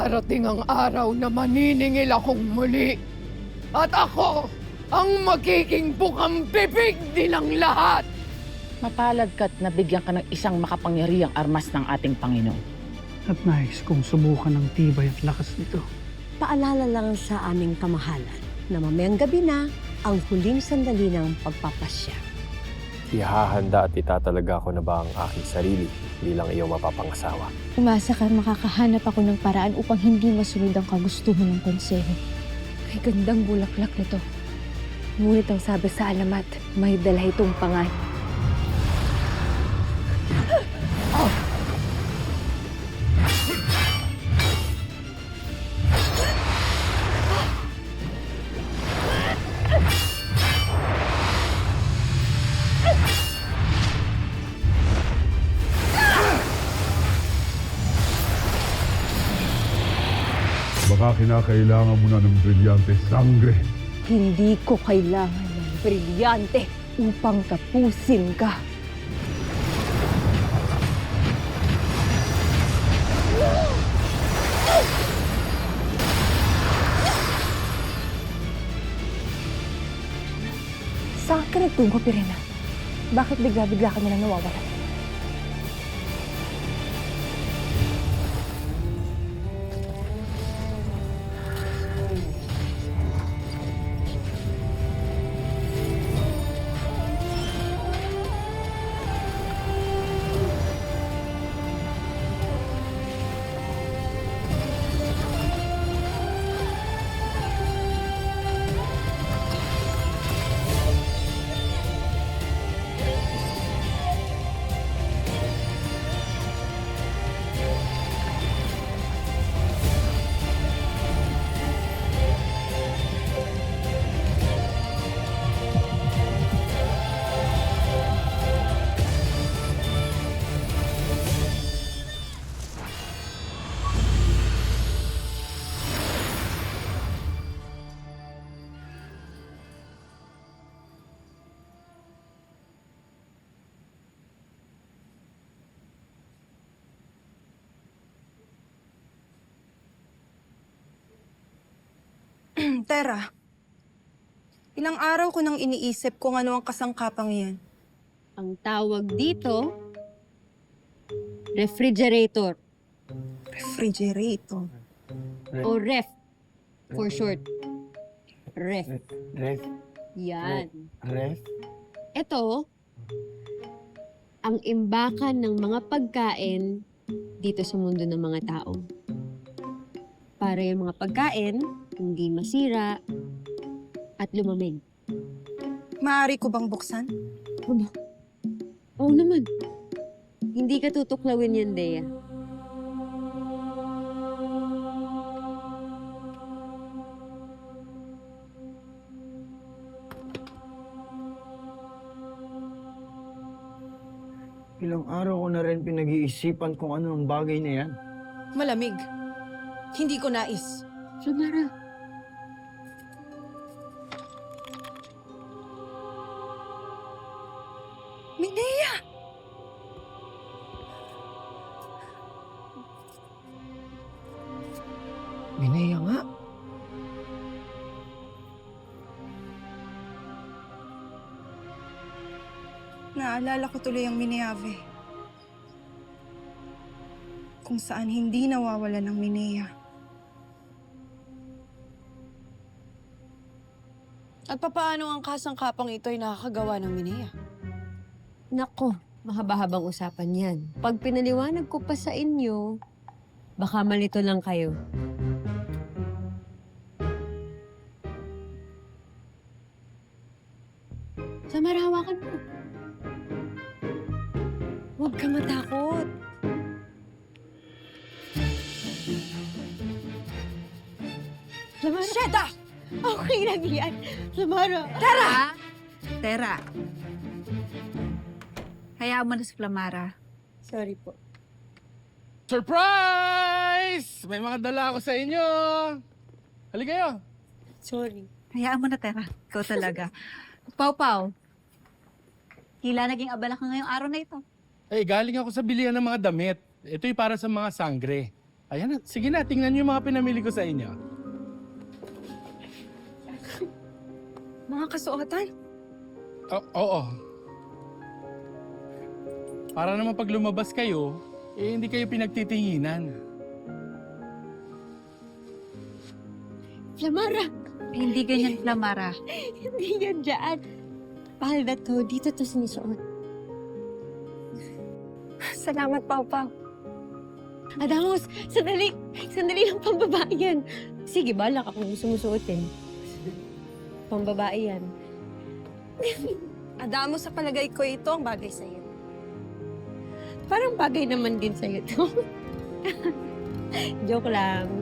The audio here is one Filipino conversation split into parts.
Darating ang araw na maniningil akong muli. At ako ang magiging bukang bibig nilang lahat. Mapalad ka't nabigyan ka ng isang makapangyarihang armas ng ating Panginoon. At nais kong subukan ng tibay at lakas nito. Paalala lang sa aming kamahalan na mamayang gabi na ang huling sandali ng pagpapasya. Ihahanda at itatalaga ko na ba ang aking sarili bilang iyong mapapangasawa? Umasa ka makakahanap ako ng paraan upang hindi masunod ang kagustuhan ng konseho. Kay gandang bulaklak nito. Ngunit ang sabi sa alamat, may dala itong pangalan. Baka kinakailangan mo na ng brilyante sangre. Hindi ko kailangan ng brilyante upang tapusin ka. Saan ka nagtungo, Pirena? Bakit bigla-bigla ka nilang nawawala? Tera, ilang araw ko nang iniisip kung ano ang kasangkapang yan. Ang tawag dito, refrigerator Refrigerator. o ref for short. Ref. Ref? Yan. Ref? Ito, ang imbakan ng mga pagkain dito sa mundo ng mga tao. Para yung mga pagkain, hindi masira at lumamig. Maaari ko bang buksan? Oo naman. Hindi ka tutuklawin yan, Dea. Ilang araw ko na rin pinag-iisipan kung ano ang bagay na yan. Malamig. Hindi ko nais. Samara, Minea! Minea nga. Naalala ko tuloy ang Mineave. Kung saan hindi nawawala ng Minea. At papaano ang kasangkapang ito ay nakakagawa ng Minea? nako, mahaba-habang usapan yan. Pag pinaliwanag ko pa sa inyo, baka malito lang kayo. Samara, hawakan mo. Huwag ka matakot. Samara. Sheda! Okay lang yan. Samara. Tara! Tera. Hayaan mo na si Flamara. Sorry po. Surprise! May mga dala ako sa inyo. Halika kayo. Sorry. Hayaan mo na, Tera. Ikaw talaga. Pau-Pau. Tila naging abala ka ngayong araw na ito. Eh, galing ako sa bilihan ng mga damit. Ito'y para sa mga sangre. Ayan na, sige na, tingnan niyo yung mga pinamili ko sa inyo. Mga kasuotan? Oo. Para naman pag lumabas kayo, hindi kayo pinagtitinginan. Flamara! Hindi ganyan, Flamara. Hindi yan dyan. Palda to, dito to sinisuot. Salamat, Pau-Pau. Adamos, sandali! Sandali lang, pambabae yan. Sige, bala ka kung gusto mo suotin. Pambabae yan. Adamo, sa palagay ko ito ang bagay sa'yo. Parang bagay naman din sa'yo to. Joke lang.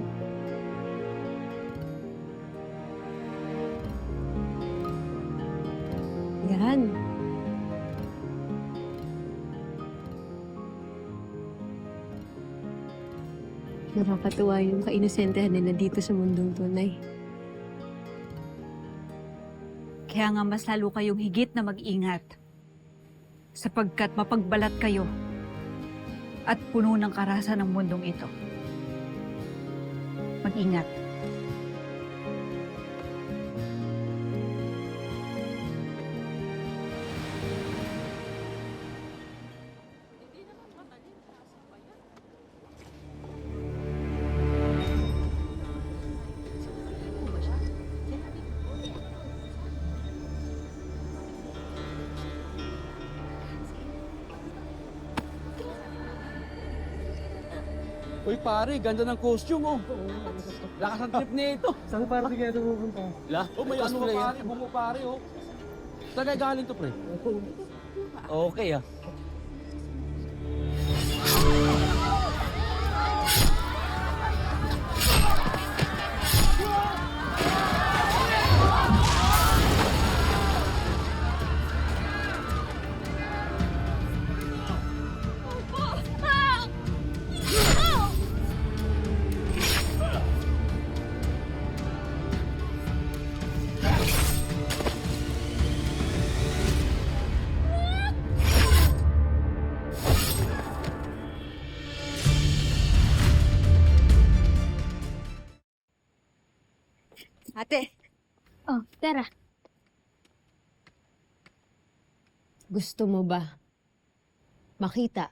Yan. Nakakatuwa yung kainosentehan nila dito sa mundong tunay. Kaya nga mas lalo kayong higit na mag-ingat. Sapagkat mapagbalat kayo at puno ng karahasan ng mundong ito. Mag-ingat. Uy pare, ganda ng costume oh. Lakas ang trip nito. Saan para sige ito pupunta? Oh, may ano ka pare, bungo pare oh. Saan kaya galing to pre? Okay ah. Ate, Oh, tara. Gusto mo ba makita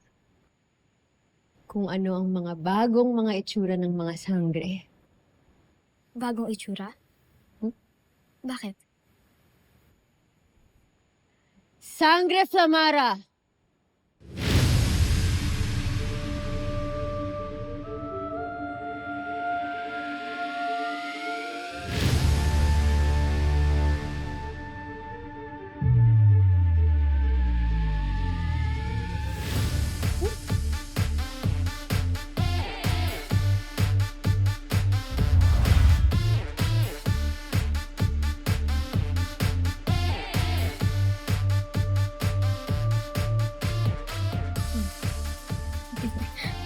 kung ano ang mga bagong mga itsura ng mga sangre? Bagong itsura? Bakit? Sangre Flamara!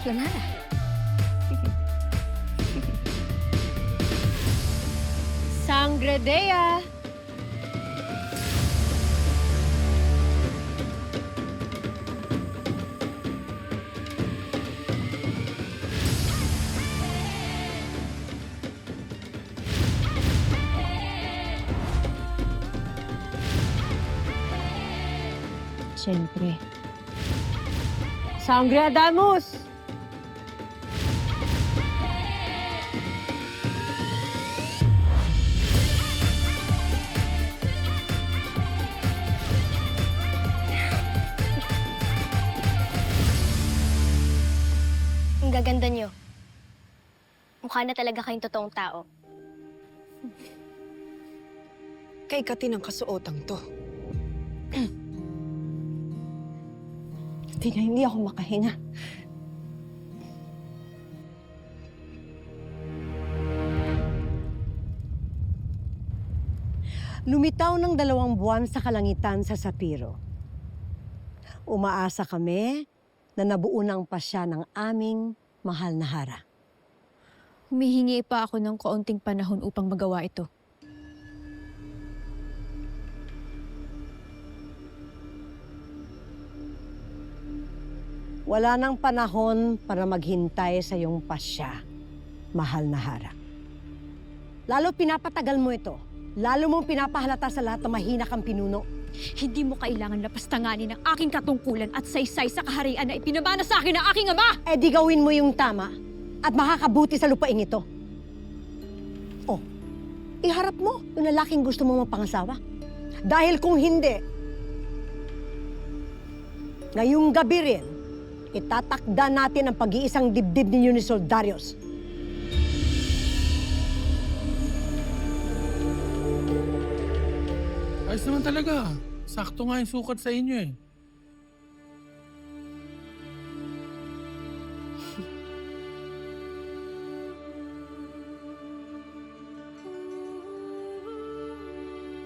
Flamara. Sangre Dea! Siyempre. Sangre Adamos! Ang gaganda niyo. Mukha na talaga kayong totoong tao. kay Kati ng kasuotang to. Hindi ako makahinga. Lumitaw ng 2 buwan sa kalangitan sa Sapiro. Umaasa kami na nabuo ng pasya ng aming mahal na Hara. Humihingi pa ako ng kaunting panahon upang magawa ito. Wala nang panahon para maghintay sa iyong pasya, mahal na Hara. Lalo pinapatagal mo ito. Lalo mong pinapahalata sa lahat na mahina kang pinuno. Hindi mo kailangan lapastanganin ang aking katungkulan at saysay sa kaharian na ipinamana sa akin ng aking ama! Eh di gawin mo yung tama at makakabuti sa lupaing ito. Oh, iharap mo yung lalaking gusto mo mapangasawa. Dahil kung hindi, ngayong gabi rin, itatakda natin ang pag-iisang dibdib ni Unisol Darius. Ayos naman talaga. Sakto nga yung sukat sa inyo eh.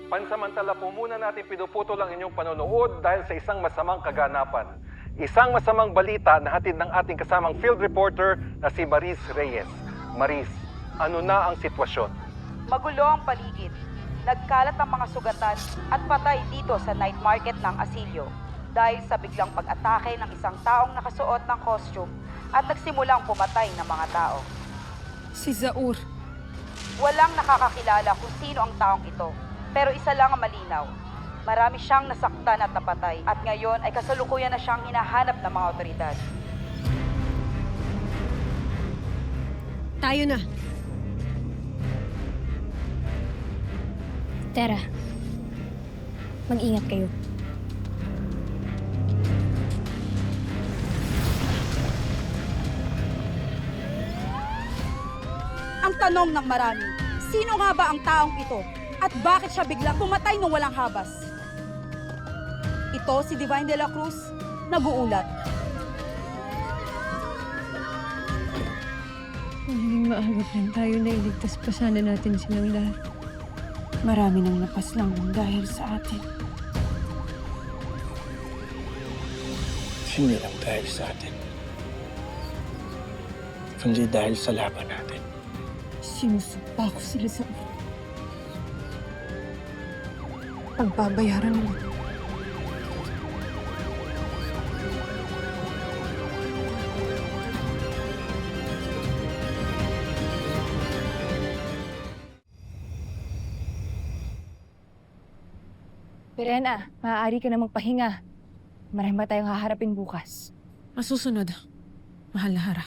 Pansamantala po muna natin pinuputol ang inyong panonood dahil sa isang masamang kaganapan. Isang masamang balita na hatid ng ating kasamang field reporter na si Maris Reyes. Maris, ano na ang sitwasyon? Magulo ang paligid. Nagkalat ang mga sugatan at patay dito sa night market ng Asilio dahil sa biglang pag-atake ng isang taong nakasuot ng costume at nagsimulang pumatay ng mga tao. Si Zaur. Walang nakakakilala kung sino ang taong ito, pero isa lang ang malinaw. Marami siyang nasaktan at napatay at ngayon ay kasalukuyan na siyang hinahanap ng mga otoridad. Tayo na. Tara, mag-ingat kayo. Ang tanong ng marami, sino nga ba ang taong ito? At bakit siya biglang pumatay nung walang habas? Ito si Divine de la Cruz, nag-uulat. Magiging maagap lang tayo na iligtas pa sana natin silang lahat. Marami nang napaslang dahil sa atin. Hindi lang dahil sa atin, kundi dahil sa laban natin. Sinusumpa ko sila sa pagbabayaran mo. Perena, maaari ka na magpahinga. Marami tayong haharapin bukas. Masusunod, mahal na Hara.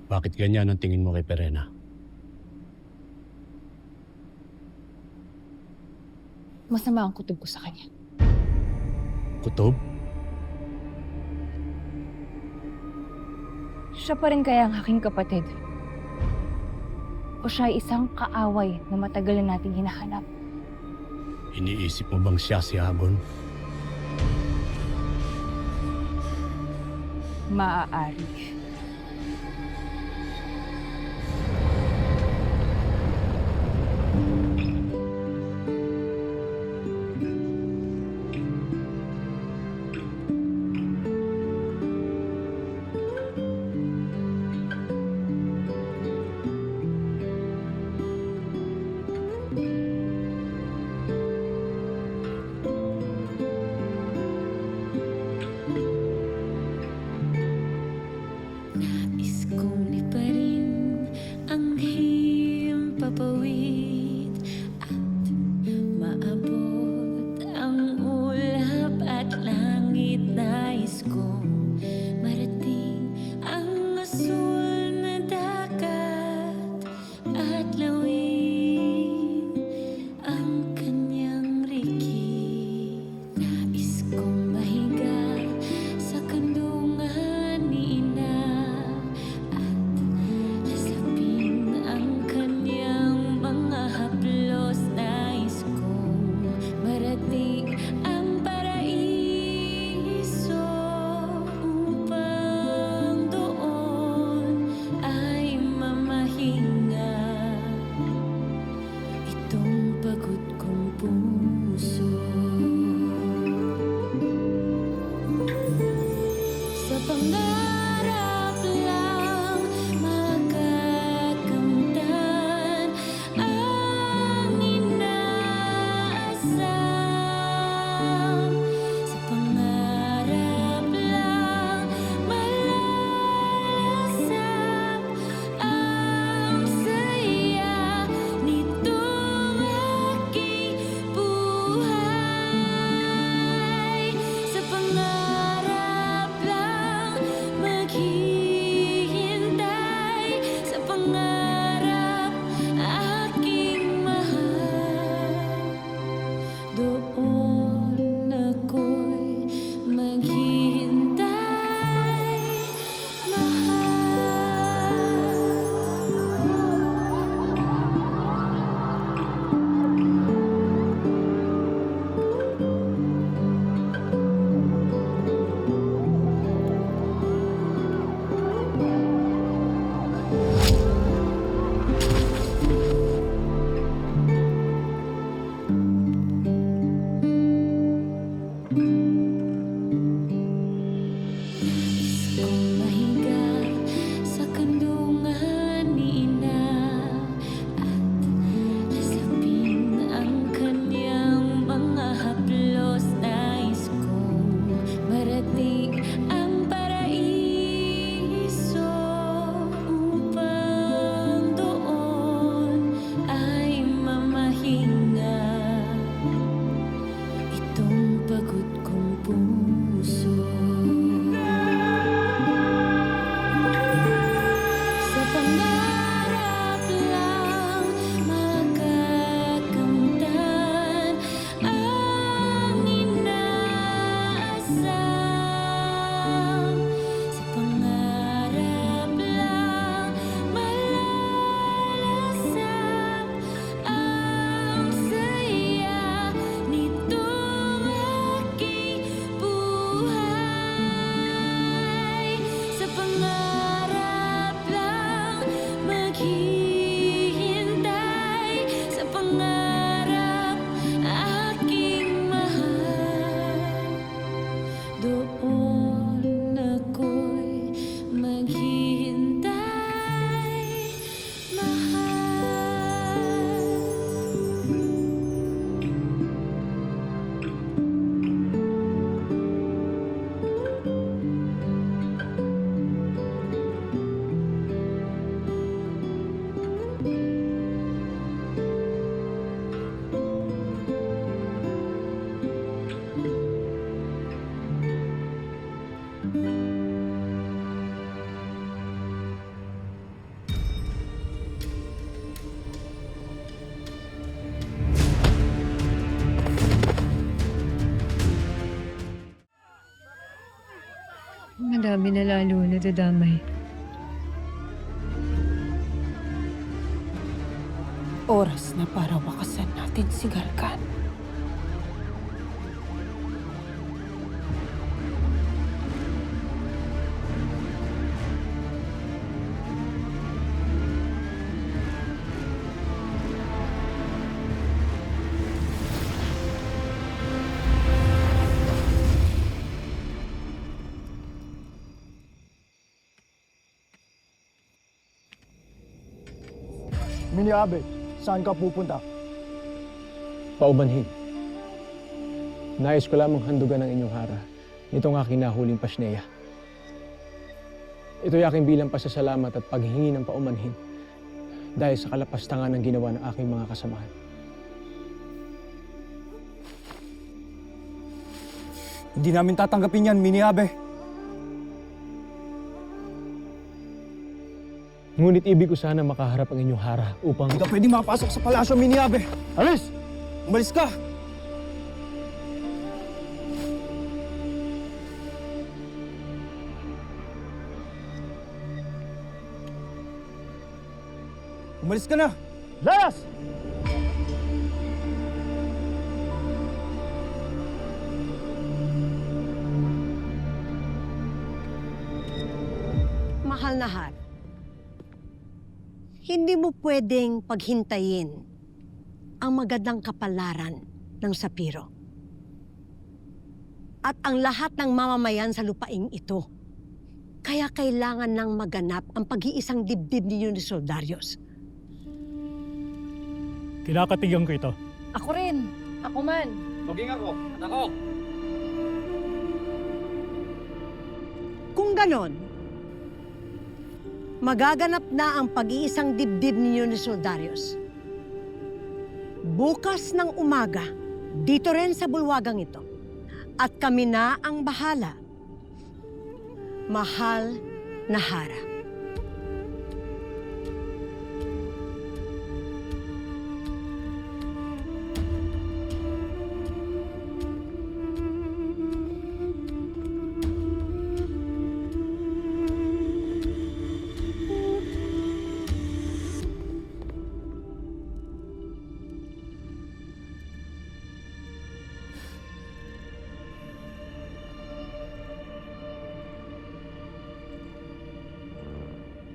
Bakit ganyan ang tingin mo kay Perena? Masama ang kutob ko sa kanya. Kutob? Siya pa rin kaya ang aking kapatid? O siya ay isang kaaway na matagal na nating hinahanap? Iniisip mo bang siya si Habon? Maaari. Madami na lalo na dadamay. Oras na para wakasan natin si Garkan. Miniabe, saan ka pupunta? Paumanhin. Nais ko lamang handugan ang inyong hara nitong aking nahuling pasneya. Ito'y aking bilang pasasalamat at paghingi ng paumanhin dahil sa kalapastangan ng ginawa ng aking mga kasamahan. Hindi namin tatanggapin yan, Miniabe. Ngunit ibig ko sana makaharap ang inyong hara upang... Hindi ka pwede mapasok sa palasyo, Miniabe. Alis! Umalis ka! Umalis ka na! Layas! Mahal na Har, hindi mo pwedeng paghintayin ang magandang kapalaran ng Sapiro. At ang lahat ng mamamayan sa lupaing ito. Kaya kailangan nang maganap ang pag-iisang dibdib ninyo ni Soldarius. Kinakatigan ko ito. Ako rin. Ako man. Maging ako. At ako. Kung ganon, magaganap na ang pag-iisang dibdib ninyo ni Soldarius. Bukas ng umaga, dito rin sa bulwagang ito. At kami na ang bahala. Mahal na Hara.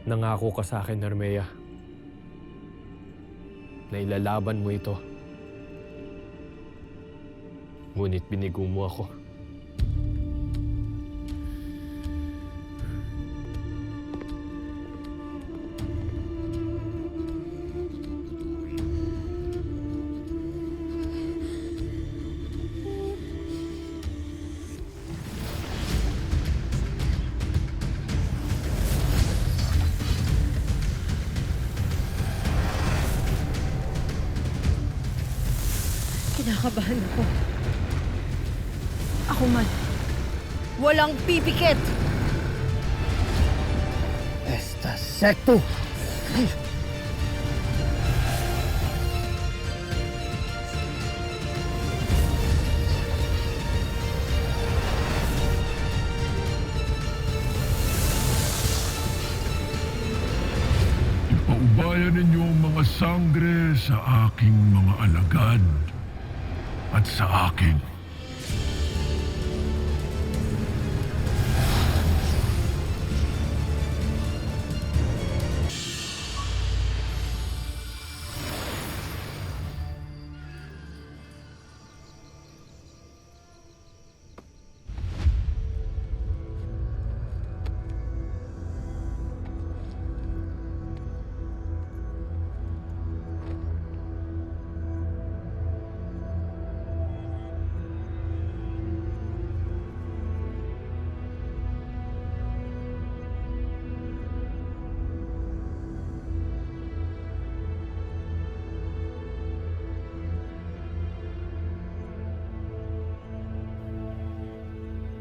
Nangako ka sa akin, Hermea, na ilalaban mo ito. Ngunit binigo mo ako. Kinakabahan ako. Ako man. Walang pipikit! Esta secto! Ipaubayan ninyo ang mga sangre sa aking mga alagad at sa akin.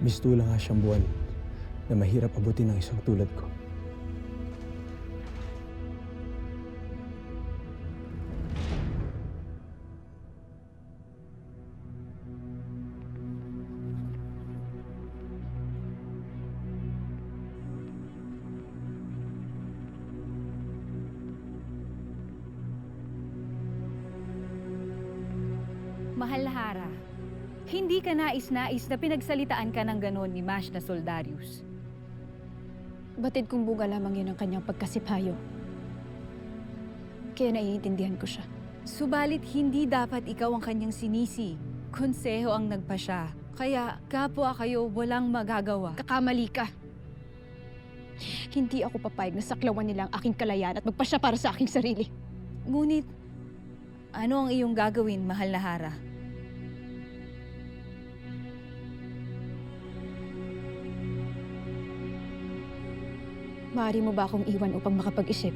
Mistulang nga siyang buwan. na mahirap abutin ng isang tulad ko. Mahal na Hara, hindi ka nais-nais na pinagsalitaan ka ng ganon ni Mash na Soldarius. Batid kong buga lamang yun ang kanyang pagkasipayo. Kaya naiintindihan ko siya. Subalit hindi dapat ikaw ang kanyang sinisi. Konseho ang nagpasya. Kaya kapwa kayo walang magagawa. Kakamali ka. Hindi ako papayag na saklawan nila ang aking kalayaan at magpasya para sa aking sarili. Ngunit, ano ang iyong gagawin, mahal na Hara? Maaari mo ba akong iwan upang makapag-isip?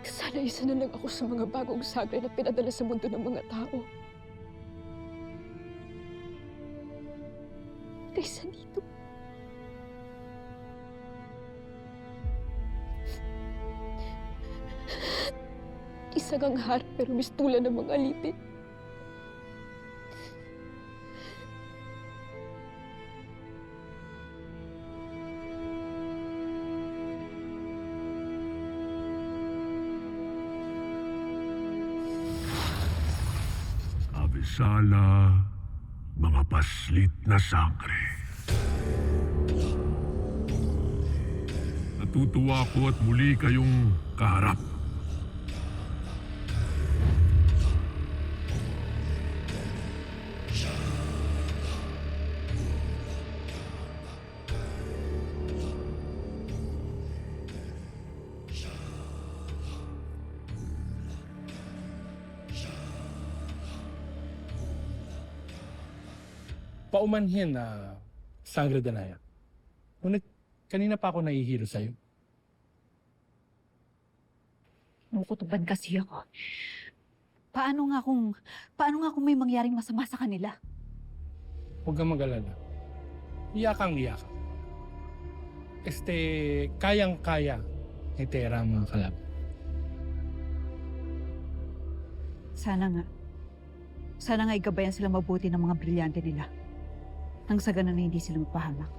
Sana isa na lang ako sa mga bagong sagay na pinadala sa mundo ng mga tao. Kaysa dito. Isa kang harap pero mistulan ng mga alipin. Abisala, mga paslit na sangre. Natutuwa ko at muli kayong kaharap. Paumanhin na Sangre de Naya. Ngunit kanina pa ako nahihilo sa'yo. Nakukutuban kasi ako. Paano nga kung may mangyaring masama sa kanila? Huwag kang mag-alala. Iyakang. Kayang-kaya ni Tera ang mga kalaban. Sana nga igabayan sila mabuti ng mga brilyante nila. Nang sa ganun na hindi sila mapahamak.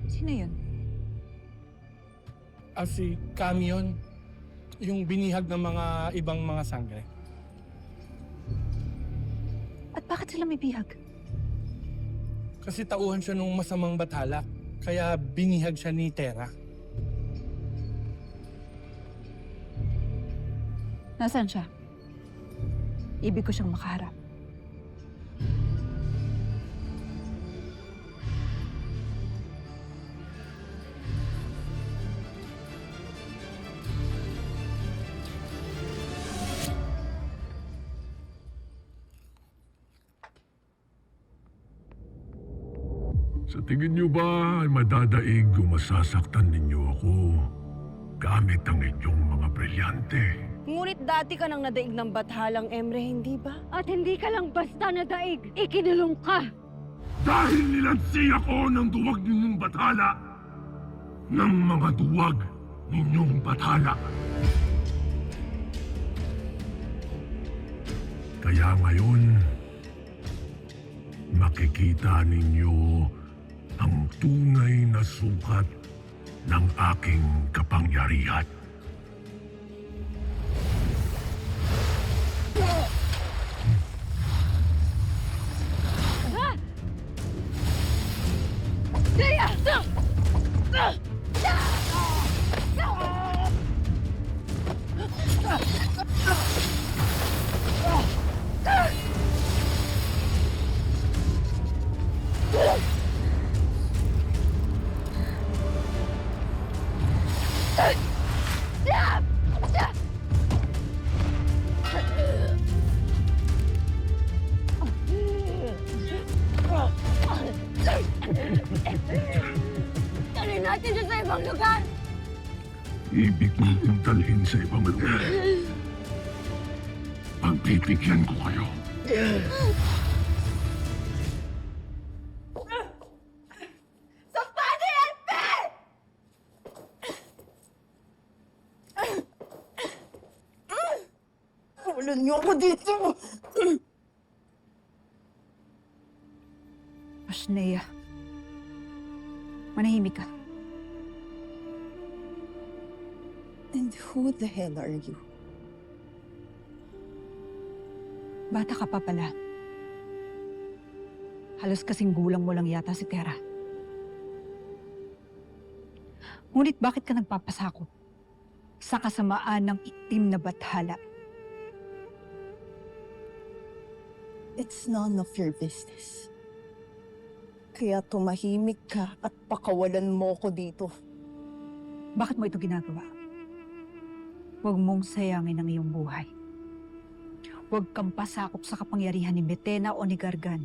Sino yun? Si Kami yun. Yung binihag ng mga ibang mga sangre. At bakit sila may bihag? Kasi tauhan siya nung masamang bathala. Kaya binihag siya ni Tera. Nasaan siya? Ibig ko siyang makaharap. Sa tingin niyo ba ay madadaig o masasaktan ninyo ako gamit ang inyong mga brilyante? Ngunit dati ka nang nadaig ng bathalang, Emre, hindi ba? At hindi ka lang basta nadaig, ikinulong ka! Dahil nilansi ako ng duwag ninyong bathala, ng mga duwag ninyong bathala. Kaya ngayon, makikita ninyo ang tunay na sukat ng aking kapangyarihan. ibig mong dalhin sa ibang lugar. Pagbibigyan ko kayo. Wala niyo ako dito! Ashnea, manahimik ka. And who the hell are you? Bata ka pa pala. Halos kasing gulang mo lang yata si Tera. Ngunit bakit ka nagpapasakop sa kasamaan ng itim na bathala? It's none of your business. Kaya tumahimik ka at pakawalan mo ko dito. Bakit mo ito ginagawa? Huwag mong sayangin ang iyong buhay. Huwag kang pasakop sa kapangyarihan ni Metena o ni Gargan.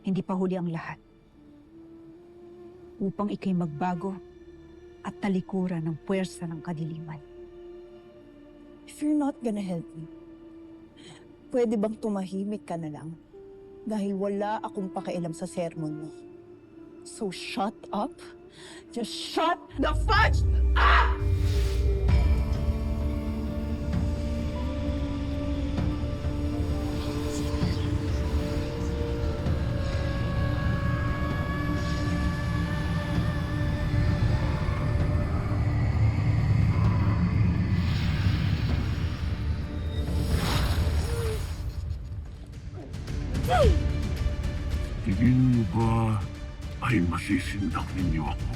Hindi pa huli ang lahat. Upang ikay magbago at talikuran ng puwersa ng kadiliman. If you're not gonna help me, pwede bang tumahimik ka na lang? Dahil wala akong pakialam sa sermon mo. So shut up. Just shut the fudge up! Tingin niyo ba ay masisindak ninyo ako?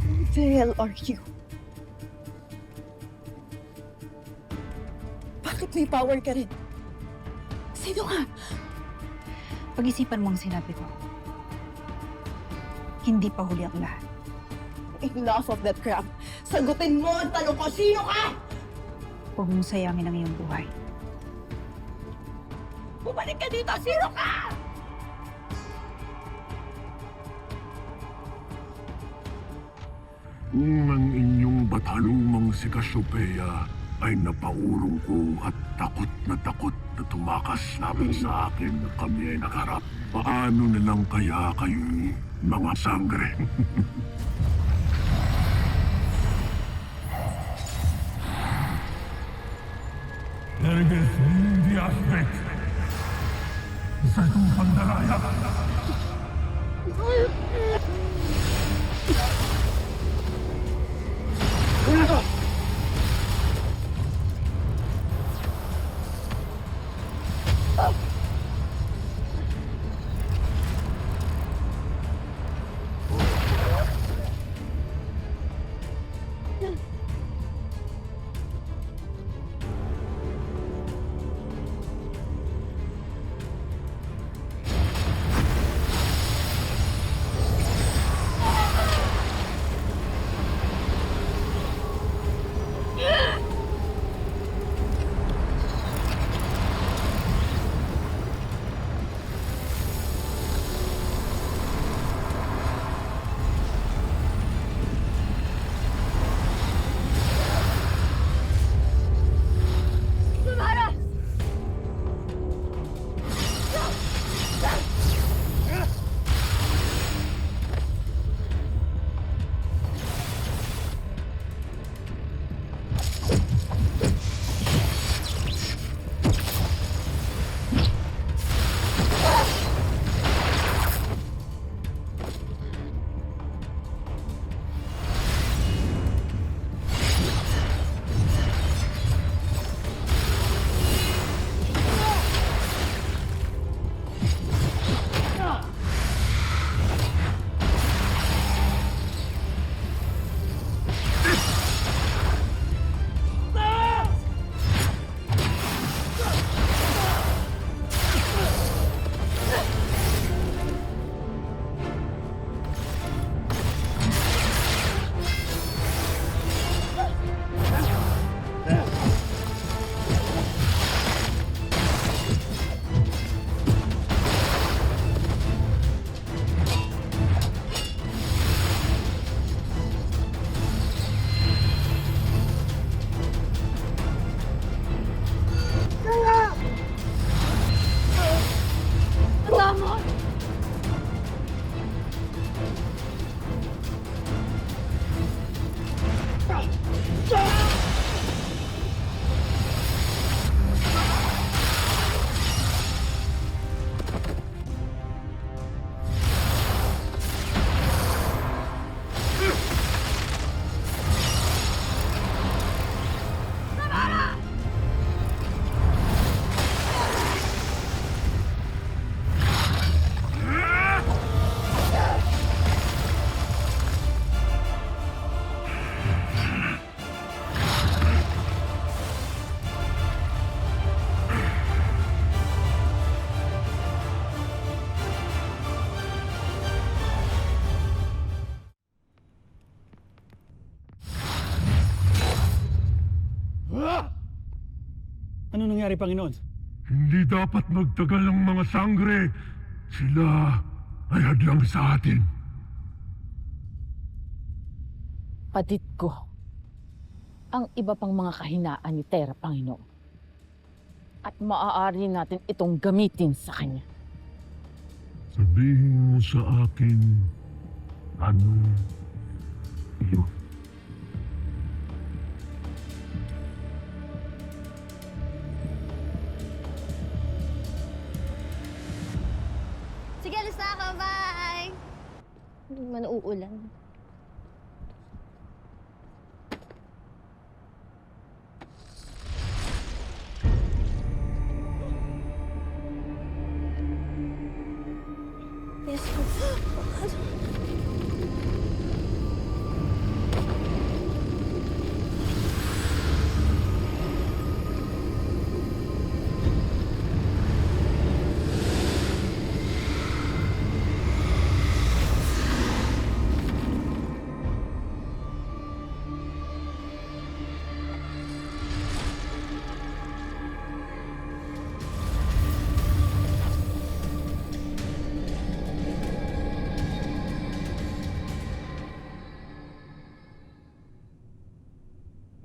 Who the hell are you? Bakit may power ka rin? Sino ka? Pag-isipan mo ang sinabi ko. Hindi pa huli ang lahat. Enough of that crap. Sagutin mo ang tanong ko, sino ka? Huwag mong sayangin ang iyong buhay. Bumalik ka dito, sino ka? Kung ang inyong batalumang si Cassiopeia ay napaurong ko at takot na tumakas laban sa akin na kami ay nagharap, paano na lang kaya kayo mga sangre? Erges hindi aspect sa itong pandaraya. Ano nangyari, Panginoon? Hindi dapat magtagal ang mga sangre. Sila ay hadlang sa atin. Patid ko ang iba pang mga kahinaan ni Terra, Panginoon. At maaari natin itong gamitin sa kanya. Sabihin mo sa akin, ano yun? Sige, alis na ako. Bye! Hindi man uulan. Yes,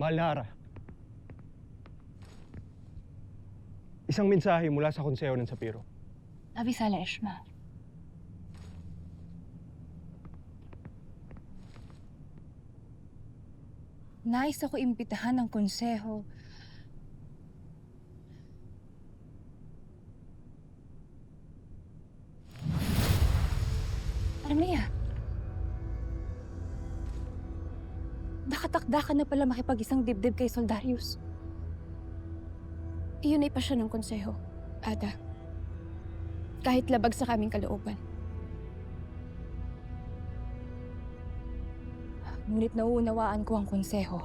Mahal na Hara. Isang mensahe mula sa konseho ng Sapiro. Avisala, Eshma. Nais ako imbitahan ng konseho. Armia, nakatakda ka na pala makipag-isang dibdib kay Soldarius. Iyon ay pasya ng konseho, Ada. Kahit labag sa kaming kalooban. Ngunit nauunawaan ko ang konseho.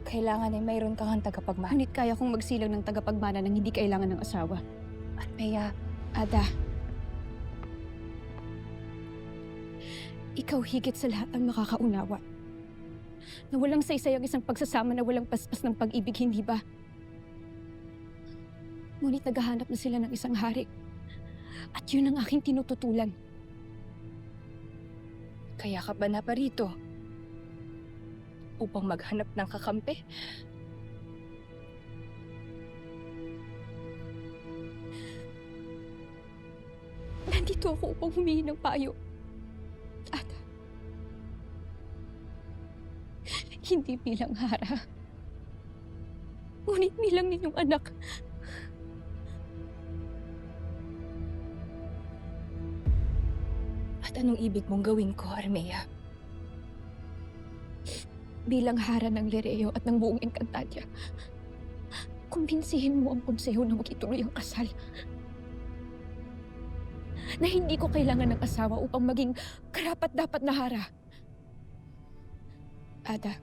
Kailangan ay mayroon kang tagapagmana. Ngunit kaya kong magsilang ng tagapagmana nang hindi kailangan ng asawa. Armea, Ada, ikaw higit sa lahat ang makakaunawa. Na walang saysay ang isang pagsasama na walang paspas ng pag-ibig, hindi ba? Ngunit naghahanap na sila ng isang hari. At yun ang aking tinututulan. Kaya ka ba naparito? Upang maghanap ng kakampi? Nandito ako upang humingi ng payo. Ada, hindi bilang Hara. Ngunit bilang ninyong anak. At anong ibig mong gawin ko, Armea? Bilang Hara ng Lireo at ng buong Encantadia, kumbinsihin mo ang konseho na mag-ituloy ang kasal. Na hindi ko kailangan ng asawa upang maging karapat-dapat na Hara. Ada,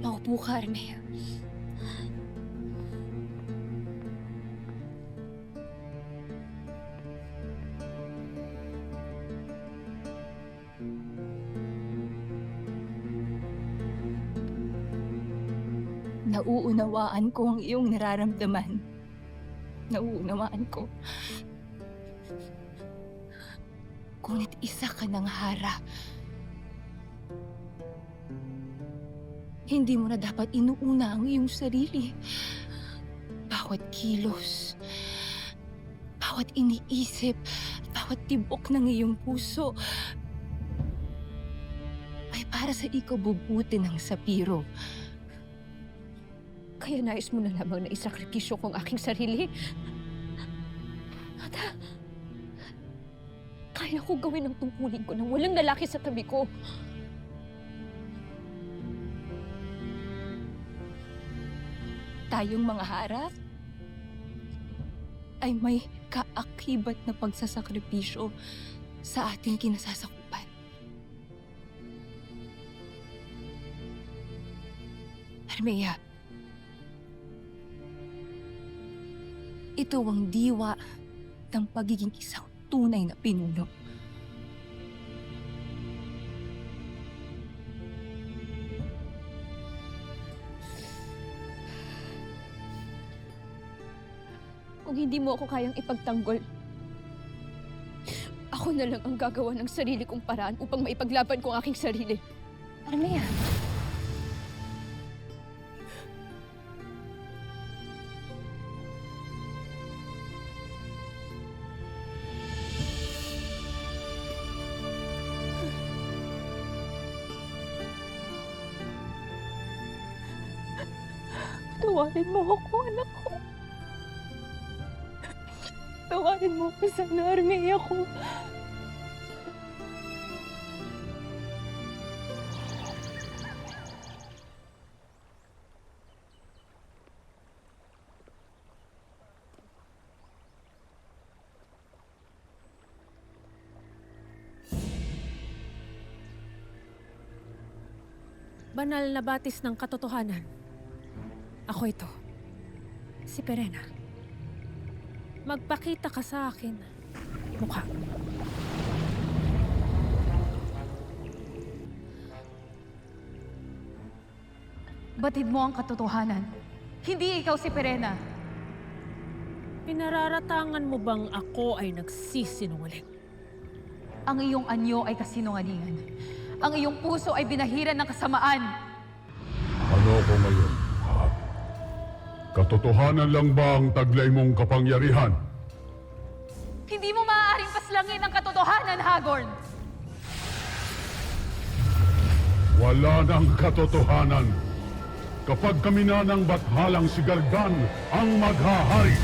maupo ka, Armea. Nauunawaan ko ang iyong nararamdaman. Nauunawaan ko. Ngunit isa ka ng Hara. Hindi mo na dapat inuuna ang iyong sarili. Bawat kilos, bawat iniisip, bawat tibok ng iyong puso ay para sa ikabubuti ng Sapiro. kaya nais mo na lamang na isakripisyo ko ang aking sarili? Ada, kaya ko gawin ang tungkulin ko nang walang lalaki sa tabi ko. Tayong mga Hara ay may kaakibat na pagsasakripisyo sa ating kinasasakupan. Armea, ito ang diwa ng pagiging isang tunay na pinuno. Kung hindi mo ako kayang ipagtanggol, ako na lang ang gagawa ng sarili kong paraan upang maipaglaban ko ang aking sarili. Armea, Tawarin mo ako, anak ko. Tawarin mo ako sana, Armea ko. Banal na batis ng katotohanan. Ako ito, si Perena. Magpakita ka sa akin. Mukha. batid mo ang katotohanan. Hindi ikaw si Perena. Pinararatangan mo bang ako ay nagsisinungaling? Ang iyong anyo ay kasinungalingan. Ang iyong puso ay binahiran ng kasamaan. Ano ko ngayon, ha? Katotohanan lang ba ang taglay mong kapangyarihan? Hindi mo maaaring paslangin ang katotohanan, Hagorn! Wala nang katotohanan. Kapag kami na ng bathalang si Gargan ang maghahari.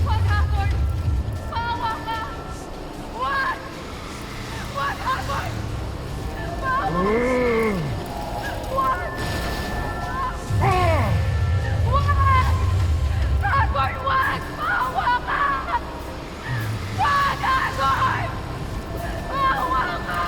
Wag, Hagorn! Maawa ka! Wag! Wag, Hagorn! Maawa! Wag! Wag! Hagorn, wag! Maawa ka! Wag, Hagorn! Maawa ka!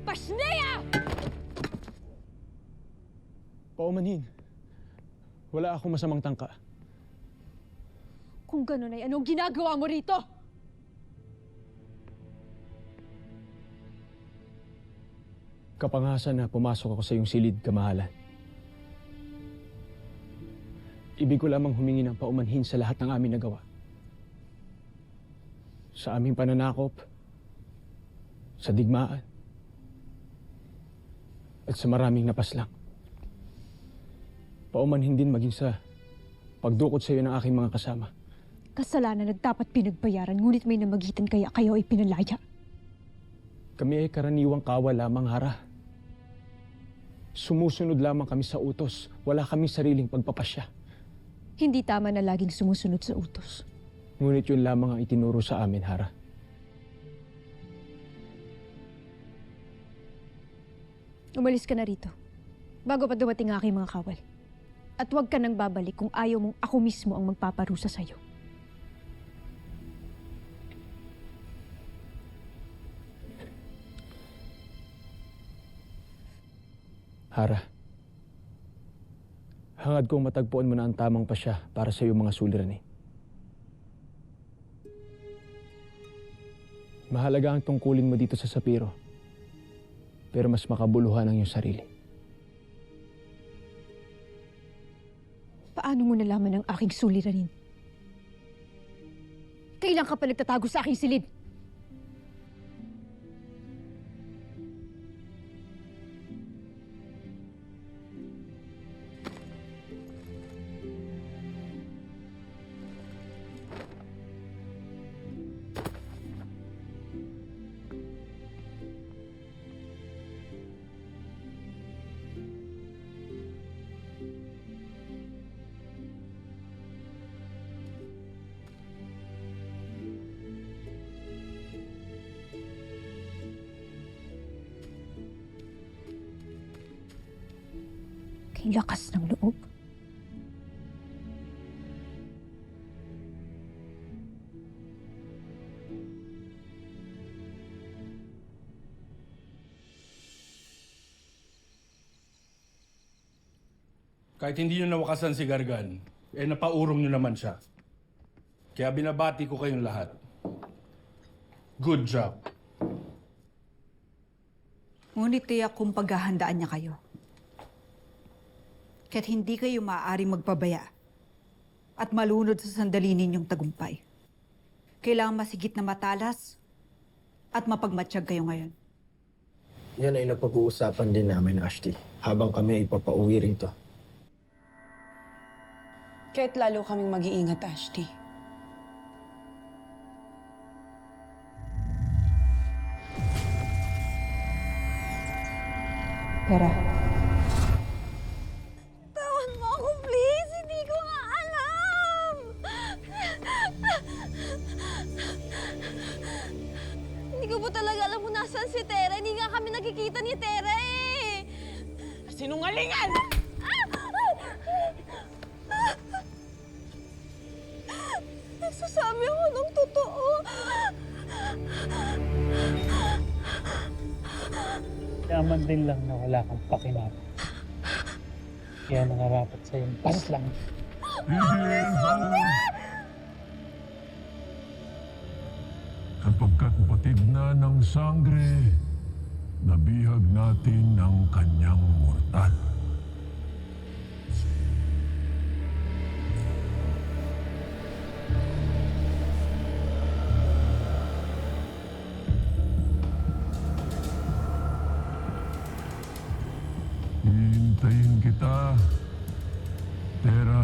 Pasneya! Paumanhin. Wala akong masamang tangka. Kung gano'n ay anong ginagawa mo rito? Kapangasan na pumasok ako sa iyong silid, kamahalan. Ibig ko lamang humingi ng paumanhin sa lahat ng aming nagawa. Sa aming pananakop, sa digmaan, at sa maraming napaslang. Paumanhin din maging sa pagdukot sa iyo ng aking mga kasama. Kasalanan na dapat pinagbayaran, ngunit may namagitan kaya kayo ay pinalaya. Kami ay karaniwang kawal lamang, Hara. Sumusunod lamang kami sa utos. Wala kaming sariling pagpapasya. Hindi tama na laging sumusunod sa utos. Ngunit yun lamang ang itinuro sa amin, Hara. Umalis ka na rito, bago pa dumating ang aking mga kawal. At huwag ka nang babalik kung ayaw mong ako mismo ang magpaparusa sa'yo. Hara, hangad kong matagpuan mo na ang tamang pasya para sa iyong mga suliranin. Mahalaga ang tungkulin mo dito sa Sapiro, pero mas makabuluhan ang iyong sarili. Paano mo nalaman ang aking suliranin? Kailan ka pa nagtatago sa aking silid? Kay lakas ng loob. Kahit hindi nyo nawakasan si Gargan, napaurong nyo naman siya. Kaya binabati ko kayong lahat. Good job. Ngunit tiyak kung paghahandaan niya kayo. Kaya't hindi kayo maaaring magpabaya at malunod sa sandali ninyong tagumpay. Kailangan masigit na matalas at mapagmatsyag kayo ngayon. Yan ay napag-uusapan din namin, Ashti, habang kami ay papauwi rito. Kaya't lalo kaming mag-iingat, Ashti. Tara. Tawan mo ako, please! Hindi ko nga alam! Hindi ko po talaga alam kung nasaan si Tera. Hindi nga kami nakikita ni Tera eh! Sinungalingan! Nagsasabi ako ng totoo. Yaman din lang na wala kang pakinap. Kaya nangarapat sa iyong paslang. Kapag kapatid na ng sangre, nabihag natin ang kanyang mortal. Hihintayin kita, Tera.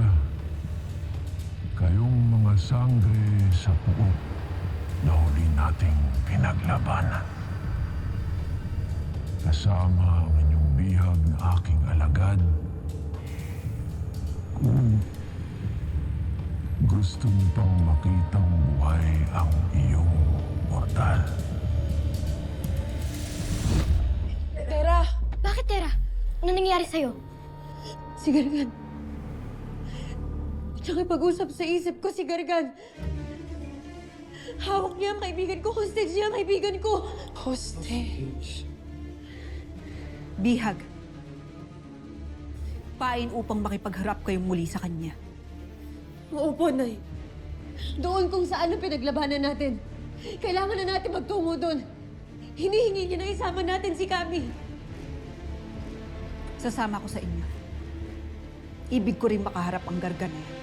Kayong mga sangre sa puot na huli nating pinaglabanan. Kasama ang inyong bihag na aking alagad. Kung gusto mo pang makitang buhay ang iyong mortal. Tera! Bakit, Tera? Ano nangyari sa'yo? Si Gargan. Nakipag-usap sa isip ko si Gargan. Hawak niya ang kaibigan ko. Hostage niya ang kaibigan ko. Hostage? Bihag. Pain upang makipagharap kayong muli sa kanya. Opo, Nay. Doon kung saan ang pinaglabanan natin. Kailangan na natin magtungo doon. Hinihingi niya na isama natin si Kami. Sasama ko sa inyo. Ibig ko rin makaharap ang Gargan na yan.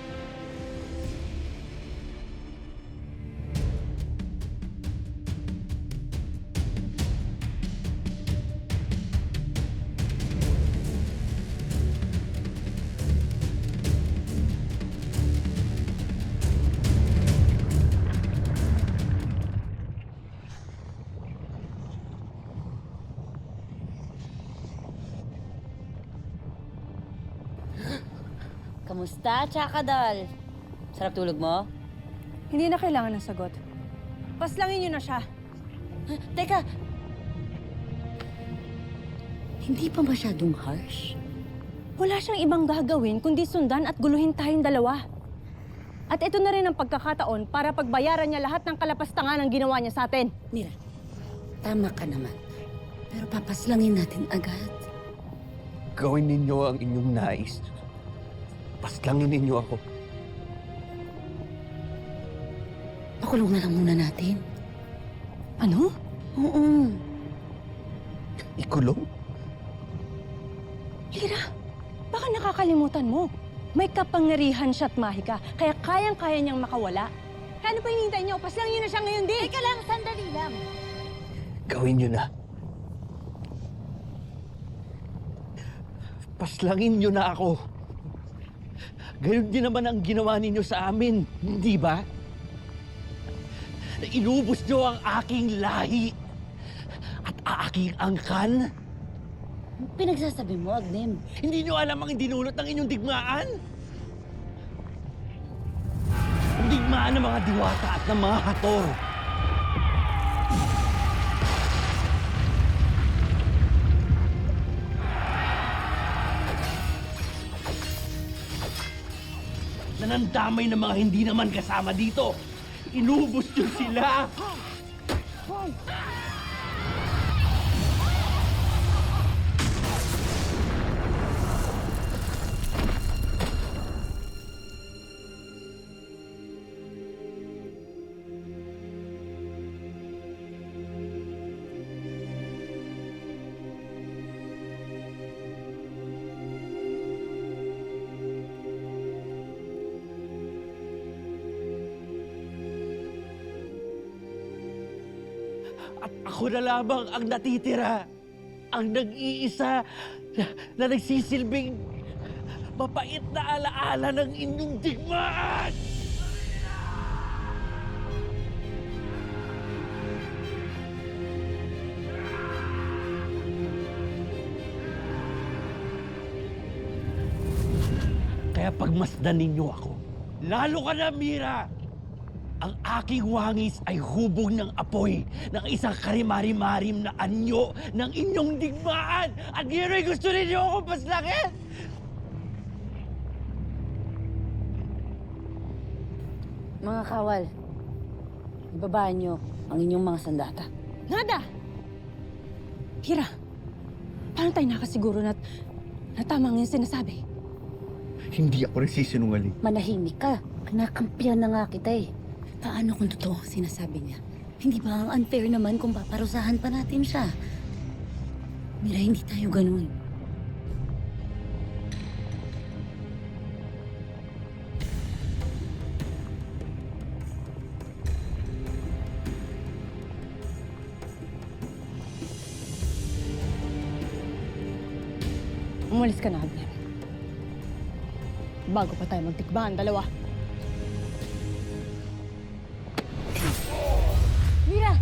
Kamusta, Chakadal? Sarap tulog mo? Hindi na kailangan ng sagot. Paslangin niyo na siya. Teka! Hindi pa masyadong harsh? Wala siyang ibang gagawin kundi sundan at guluhin tayong dalawa. At ito na rin ang pagkakataon para pagbayaran niya lahat ng kalapastangan ng ginawa niya sa atin. Mira, tama ka naman. Pero papaslangin natin agad. Gawin ninyo ang inyong nais. Paslangin ninyo ako. Pakulong na lang muna natin. Ano? Oo. Ikulong? Lira, baka nakakalimutan mo. May kapangyarihan siya at mahika, kaya kayang-kaya niyang makawala. Kaya ano pa hinihintay niyo? Paslangin niyo na siya ngayon, di! Teka lang, sandali lang. Gawin niyo na. Paslangin niyo na ako. Gayon din naman ang ginawa ninyo sa amin, hindi ba? Inubos niyo ang aking lahi at aking angkan. Pinagsasabi mo, Agnem. Hindi niyo alam ang dinulot ng inyong digmaan? Ang digmaan ng mga diwata at ng mga hator. Nanandamay ng mga hindi naman kasama dito. Inubos niyo sila. At ako na lamang ang natitira, ang nag-iisa na nagsisilbing mapait na alaala ng inyong digmaan! Kaya pagmasdan ninyo ako, lalo ka na, Mira! Ang aking wangis ay hubog ng apoy ng isang karimari-marim na anyo ng inyong digmaan! At ngayon ay gusto ninyo akong paslangin! Mga kawal, ibabaan niyo ang inyong mga sandata. Nada! Kira, paano tayo nakasiguro na tama ang iyong sinasabi? Hindi ako nagsisinungaling. Manahimik ka. Kinakampihan na nga kita eh. Paano kung totoo ang sinasabi niya? Hindi ba ang unfair naman kung paparusahan pa natin siya? Mira, hindi tayo ganun. Umalis ka na, Agnem. Bago pa tayo magtikbahan, dalawa. Mira!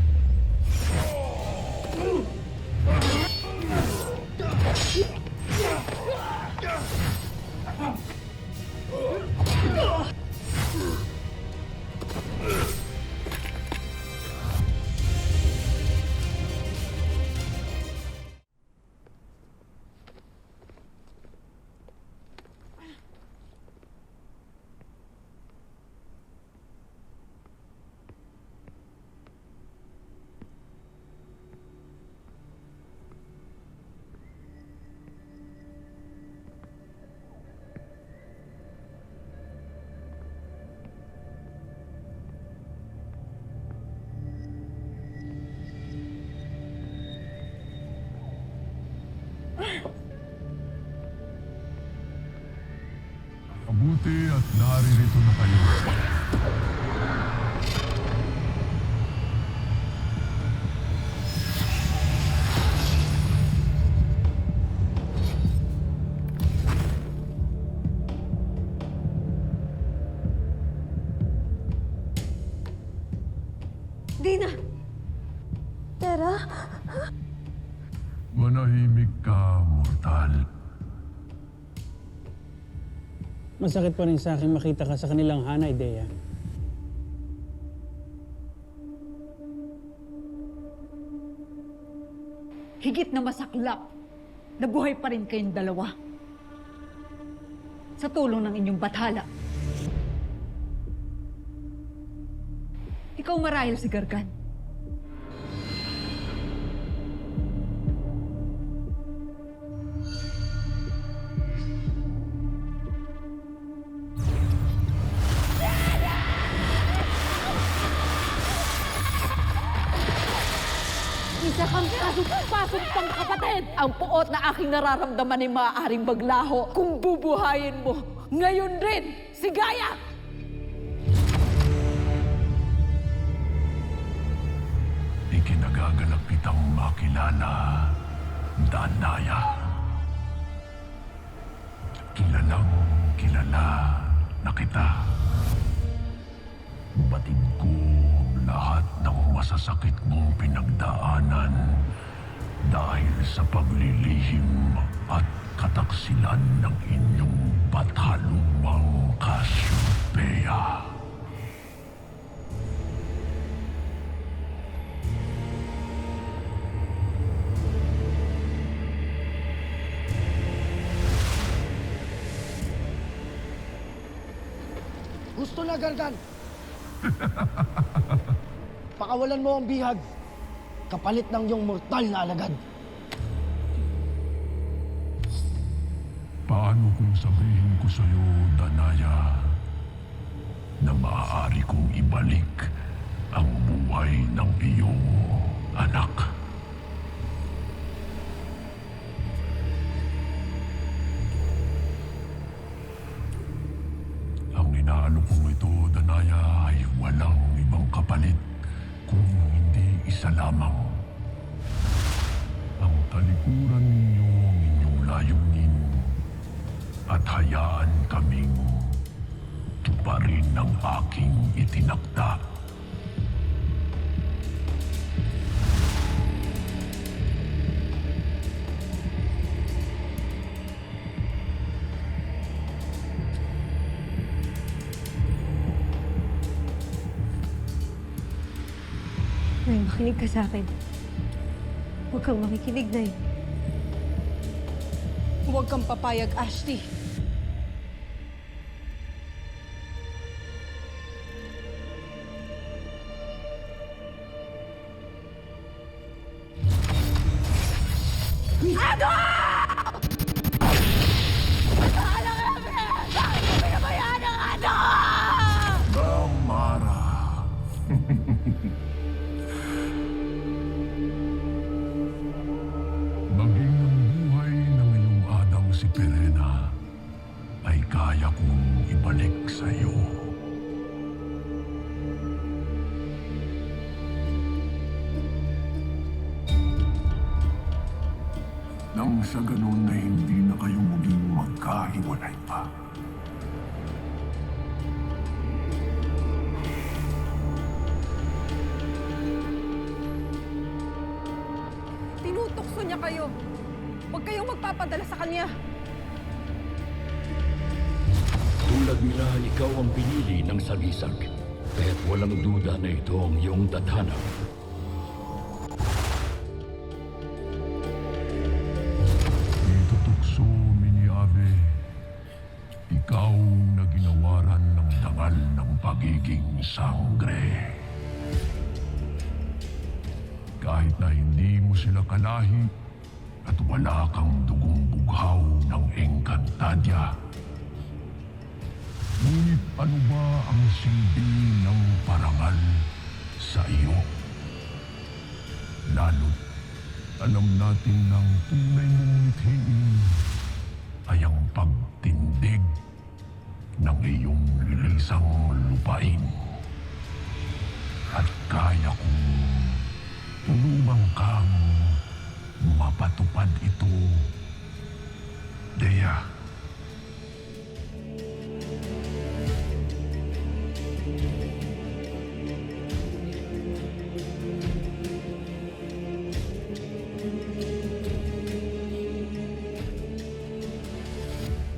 Mabuti at naririto na kayo. Dina! Tara! Manahimik ka, mortal. Masakit pa rin sa akin makita ka sa kanilang hanay, Dea. Higit na masaklap, nabuhay pa rin kayong dalawa. Sa tulong ng inyong bathala. Ikaw marahil si Gargan. Isa kang pasok pang kapatid! Ang puot na aking nararamdaman ay maaaring maglaho kung bubuhayin mo Ngayon rin, si Gaia! Ikinagagalak kitang makilala, Danaya. Kilalang kilala na kita. Batid ko lahat ng masasakit mong pinagdaanan dahil sa paglilihim at kataksilan ng inyong batalumang Cassiopeia. Gusto na, Gargan. Pakawalan mo ang bihag. Kapalit ng iyong mortal na alagad. Paano kung sabihin ko sa'yo, Danaya, na maaari kong ibalik ang buhay ng iyong anak? Ang inaalok kong ito, Danaya, ay walang ibang kapalit kung hindi isa lamang. Ang talikuran ninyo ang inyong layunin at hayaan kaming tuparin ang aking itinakda. Nay, makinig ka sa akin. Huwag kang makikinig, Nay. Huwag kang papayag, Ashley. Ano? Ano kami? Bakit mo pinabayaan ang ano? Damara. Maging ang buhay ng iyong adang si Perena ay kaya kong ibalik sa iyo. Nang sa ganun na hindi na kayo maging magkahiwalay pa. Tinutokso niya kayo. Huwag kayong magpapadala sa kanya. Tulad nila, ikaw ang pinili ng salisag. Kaya't walang duda na ito ang iyong tadhana. Dito tukso, Miniave. Ikaw na ginawaran ng dangal ng pagiging sangre. Kahit na hindi mo sila kalahi at wala kang dugong bughaw ng Encantadia. Ngunit ano ba ang silbi ng parangal sa iyo? Lalo't alam natin ng tunay mong mithiin ay ang pagtindig ng iyong lilisang lupain. At kaya kong tulungan kang mapatupad ito, Dea.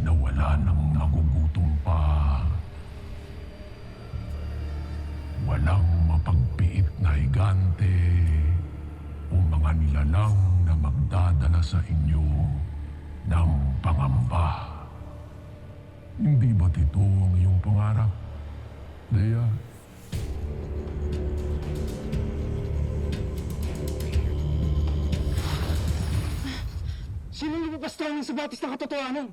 Nawala nang nagugutom pa. Walang mapagpiit na higante o mga nilalang na magdadala sa inyo ng pangamba. Hindi ba't ito ang iyong pangarap, Dea? Sino lumabas namin sa batis ng katotohanan?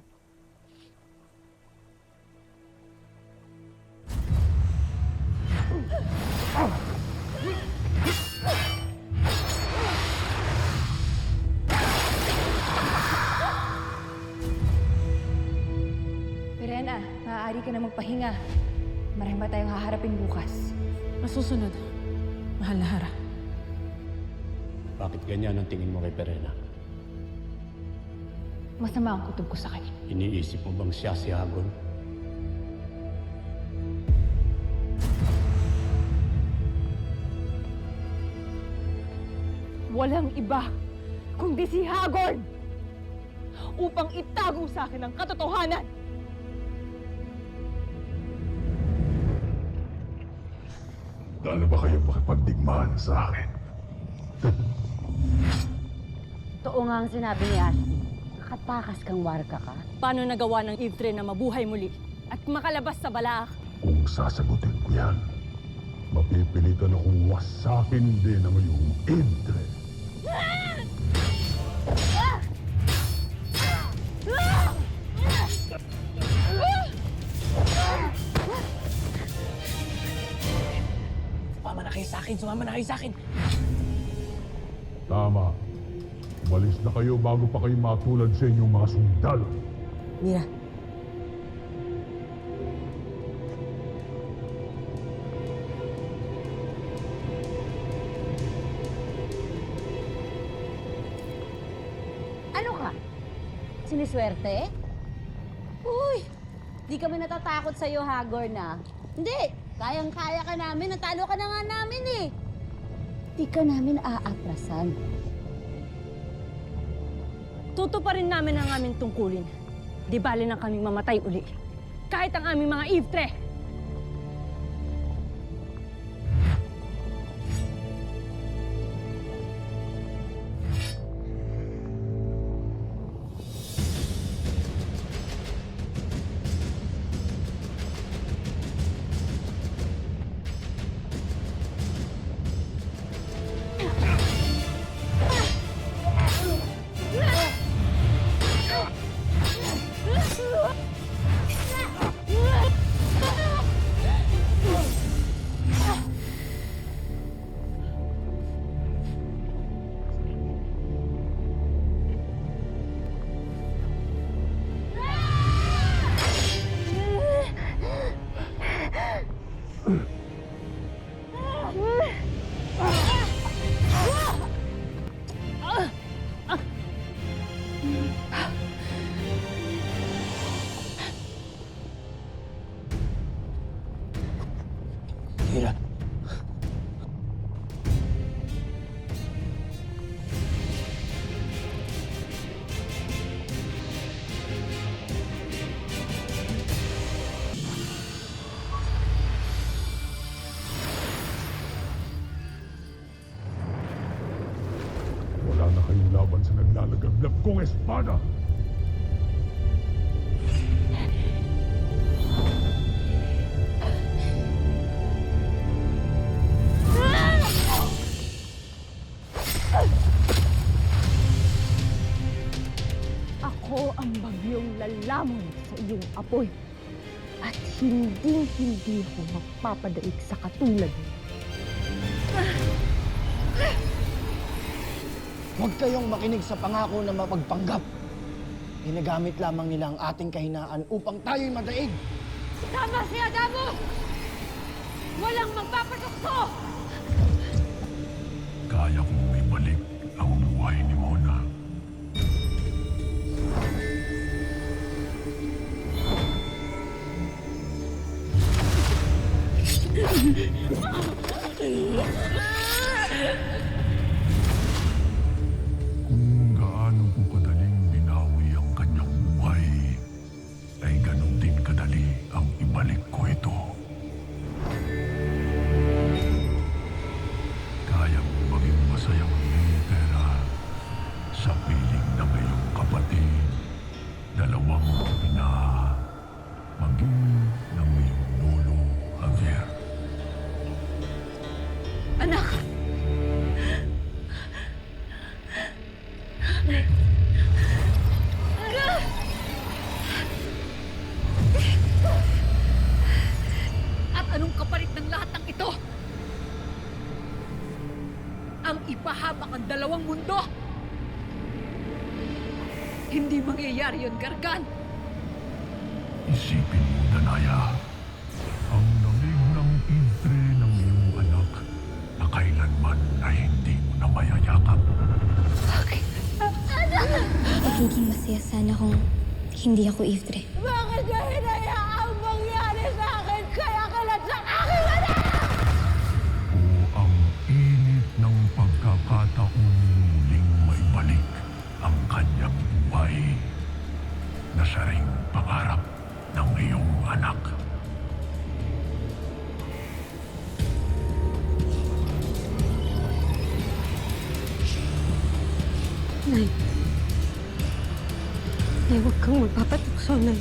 Brianna, maaari ka na magpahinga. Marami pa tayong haharapin bukas. Masusunod. Mahal na Hara. Bakit ganyan ang tingin mo kay Perena? Masama ang kutob ko sa kanya. Iniisip mo bang siya si Hagon? Walang iba kundi si Hagorn upang itago sa akin ang katotohanan. Gaano ba kayo makipagdigmaan sa akin? Totoo nga ang sinabi ni Ashley. Nakatakas kang warka ka. Paano nagawa ng Eve na mabuhay muli at makalabas sa balaak? Kung sasagutin ko yan, mapipilitan akong wasakin din ang iyong Indre. Sumama na kayo sa akin! Sumama na kayo sa akin! Tama. Umalis na kayo bago pa kayo matulad sa inyong mga sundalo. Mira. Ano ka? Siniswerte? Uy! Di kami natatakot sa'yo, Hagorn, na. Hindi! Kayang-kaya ka namin. Natalo ka na nga namin, eh. Di ka namin aatrasan. Tutuparin namin ang aming tungkulin. Di bali na kaming mamatay uli. Kahit ang aming mga Eve. Mira. Wala na kayong laban sa naglalagablab kong espada. Ako ang bagyong lalamon sa iyong apoy. At hindi ako magpapadaig sa katulad mo. Huwag kayong makinig sa pangako na mapagpanggap. Ginagamit lamang nila ang ating kahinaan upang tayo'y madaig. Tama si Adamo! Walang magpapatukso! Kaya kong ibalik ang buhay ni Mona. Kung gaano ko kadaling binawi ang kanyang buhay, ay ganun din kadali ang ibalik ko ito. Kaya mo maging masayang Pera sa piling ng iyong kapatid, dalawang ina, maging ng iyong lolo, Javier. Anak! At anong kapalit ng lahat ng ito? Ang ipahamak ang dalawang mundo! Hindi mangyayari yun, Gargan! Isipin mo, Danaya, ang lamig ng itre ng iyong anak na kailanman ay hindi mo na mayayakap. Magiging masaya sana kung hindi ako Iftre. Bakit niya hinayaang mangyari sa akin? Kaya kalat sa aking anak! O ang init ng pagkakataong muling maibalik ang kanyang buhay na siya ring pangarap ng iyong anak. Nay. Nay, huwag kang magpapatukso, Nay.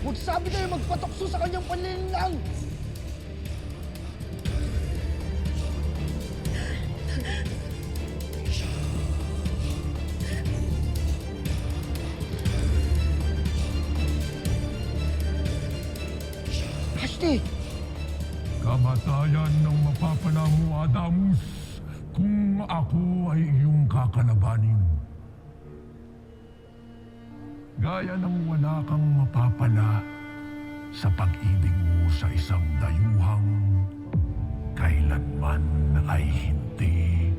Huwag sabi kayo magpatukso sa kanyang panlilinlang! Ashley! Kamatayan ng mapapala mo, Adamus, kung ako ay iyong kakalabanin. Gaya ng wala kang mapapala sa pag-ibig mo sa isang dayuhang kailanman ay hindi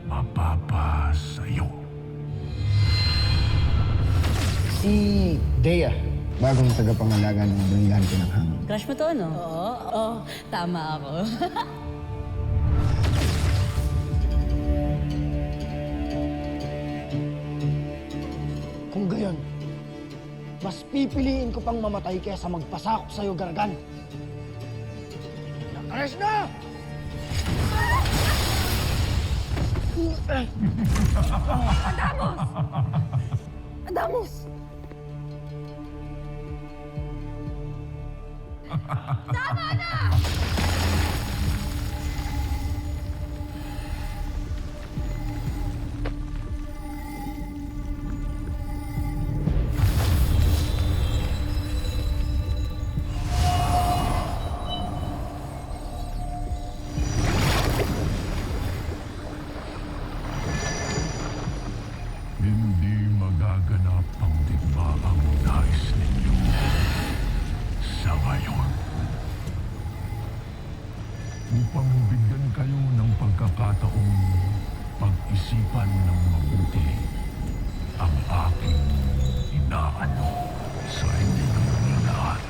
mapapasayo. Si Dea, bagong tagapangalaga ng Brillante ng Hangin. Crush mo to, no? Oo, tama ako. Kung gayon, mas pipiliin ko pang mamatay kaysa magpasakop sa'yo, Gargan. Nakares na! Adamos! Adamos! Tama na! Hindi magaganap ang digmaang nais ninyo sa ngayon. Upang bigyan kayo ng pagkakataong pag-isipan ng mabuti ang aking inaano sa inyong lahat.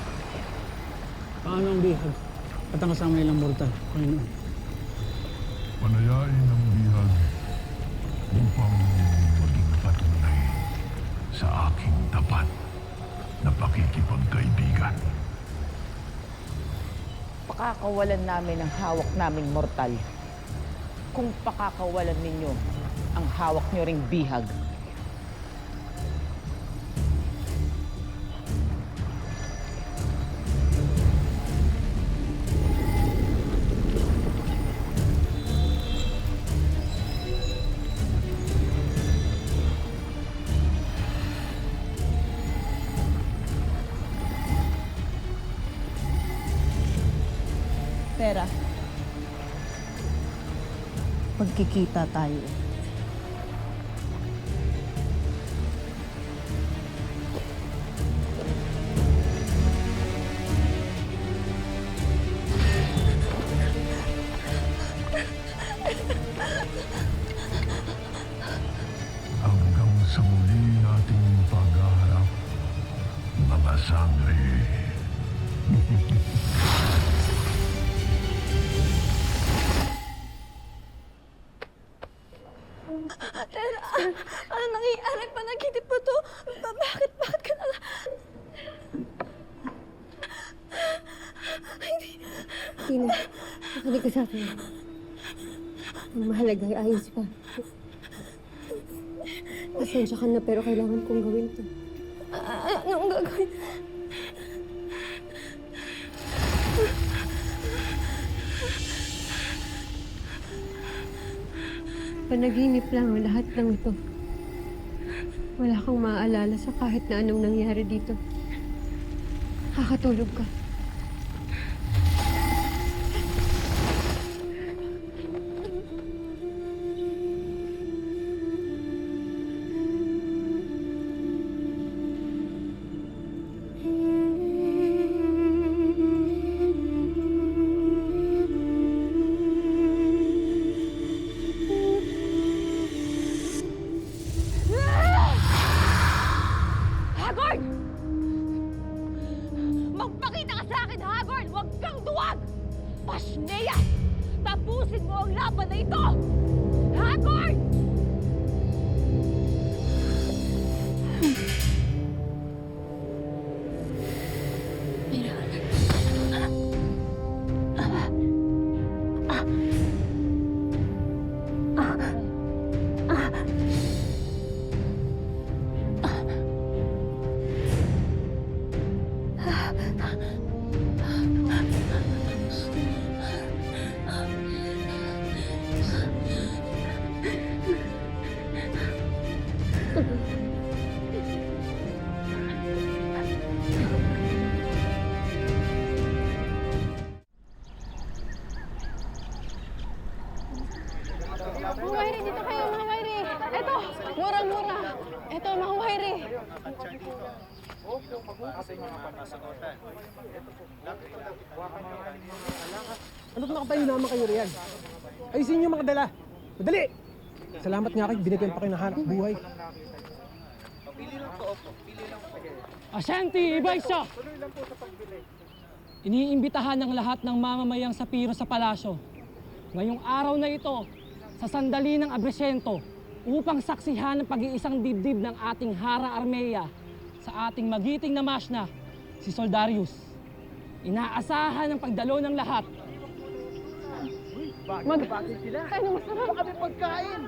Paano ang bihag at ang kasama nilang mortal, Panginoon? Panayain ang bihag upang maging patunay sa aking tapat na pakikipagkaibigan. Pakakawalan namin ang hawak naming mortal. Kung pakakawalan ninyo ang hawak nyo ring bihag. Pera. Pagkikita tayo. Hanggang sa muli nating paghaharap, mga sangre. Tera, ano nangyayari? Panaginip mo to? Bakit ka na... Tina, nakinig ka sa akin. Ang mahalaga ay ayos ka. Pasensya ka na pero kailangan kong gawin to. Anong gagawin? Panaginip lang ang lahat ng ito. Wala kang maaalala sa kahit na anong nangyari dito. Kakatulog ka. Hagorn! Magpakita ka sa akin, Hagorn! Huwag kang duwag! Pashnea! Tapusin mo ang laban na ito! Hagorn! Mga Wairi, dito kayo, mga Wairi! Eto, murang-mura! Eto, mga Wairi! Ano't nakatayo naman kayo riyan? Ayusin niyo mga dala! Madali! Salamat nga kayo, binigyan pa kayo ng hanap buhay. Ashanti, Ibaysa! Iniimbitahan ng lahat ng mamamayang sapiro sa palasyo ngayong araw na ito sa sandali ng Abresiento upang saksihan ang pag-iisang dibdib ng ating Hara Armea sa ating magiting na masna, si Soldarius. Inaasahan ang pagdalo ng lahat. Bakit sila? Ano masarap kami pagkain?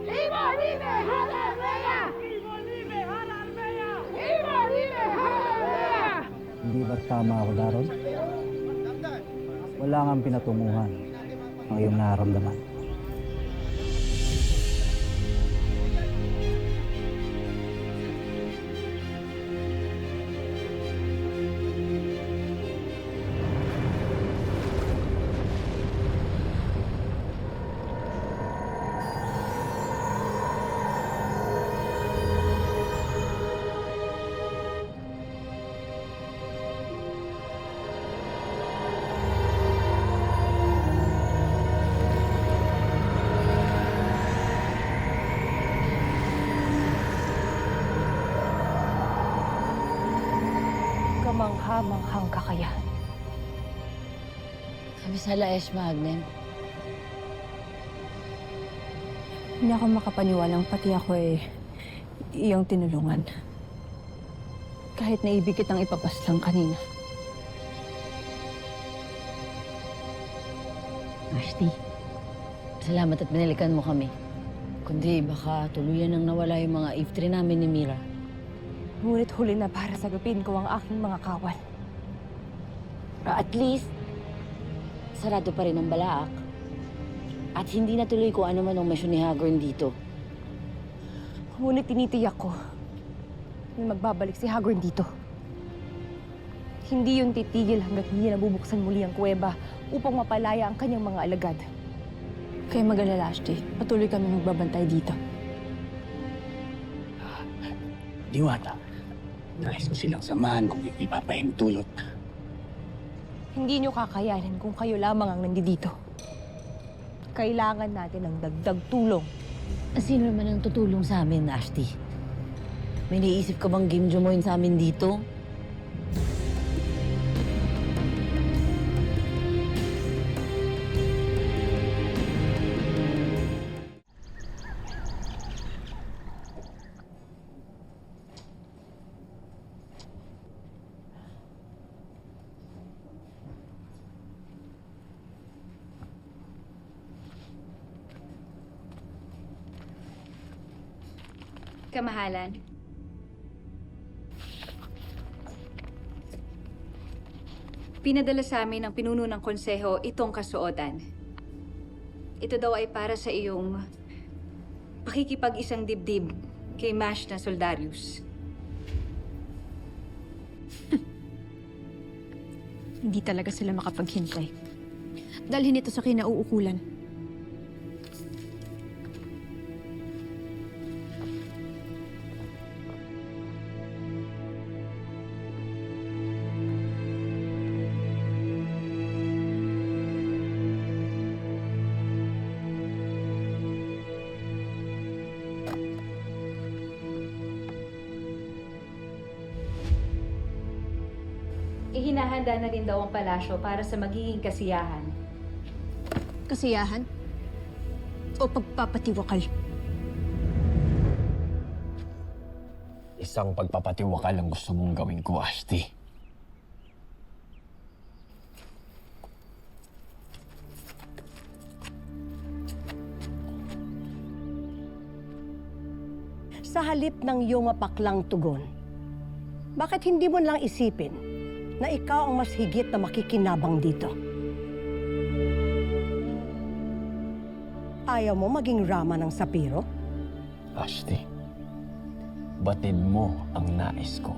Ibo Libe Hara Armea! Ibo Libe Hara Armea! Ibo Libe Hara Armea! Hindi ba't tama ako, Daron? Wala nga pinatunguhan ang iyong nararamdaman. Kamangha-manghang kakayahan. Sabi sa Laesh Magnen, Hindi ako makapaniwalang pati ako iyong tinulungan. Kahit naibigit ang ipapaslang kanina. Ashti, salamat at binalikan mo kami. Kundi baka tuluyan nang nawala yung mga iftre namin ni Mira. Ngunit huli na para sagapin ko ang aking mga kawal. At least, sarado pa rin ang balaak. At hindi natuloy ko ano man ang misyon ni Hagorn dito. Ngunit tinitiyak ko na magbabalik si Hagorn dito. Hindi yun titigil hanggat hindi nabubuksan muli ang kuweba upang mapalaya ang kanyang mga alagad. Kaya mag-alala, Ashti. Patuloy kami magbabantay dito. Diwata, nais ko silang samahan kung ipapahintulot. Hindi nyo kakayanin kung kayo lamang ang nandito. Kailangan natin ng dagdag tulong. Sino naman ang tutulong sa amin, Ashti? May naisip ka bang game jomoin sa amin dito? Kamahalan. Pinadala sa amin ng pinuno ng konseho itong kasuotan. Ito daw ay para sa iyong pakikipag-isang dibdib kay Mash na Soldarius. Hindi talaga sila makapaghintay. Dalhin ito sa kinauukulan. Ihinahanda na rin daw ang palasyo para sa magiging kasiyahan. Kasiyahan? O pagpapatiwakal? Isang pagpapatiwakal ang gusto mong gawin ko, Ashti. Sa halip ng iyong mapaklang tugon, bakit hindi mo lang isipin na ikaw ang mas higit na makikinabang dito? Ayaw mo maging Rama ng Sapiro? Ashti, batid mo ang nais ko.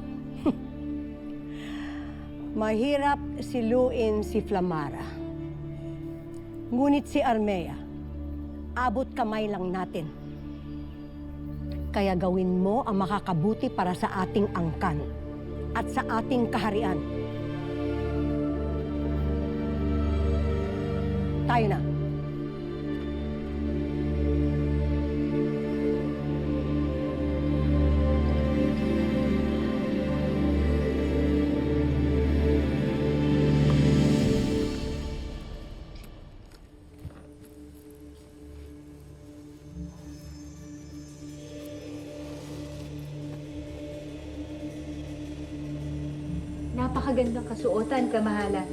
Mahirap siluin si Flamara. Ngunit si Armea, abot kamay lang natin. Kaya gawin mo ang makakabuti para sa ating angkan at sa ating kaharian. Tayo na. Napakagandang kasuotan, kamahalan.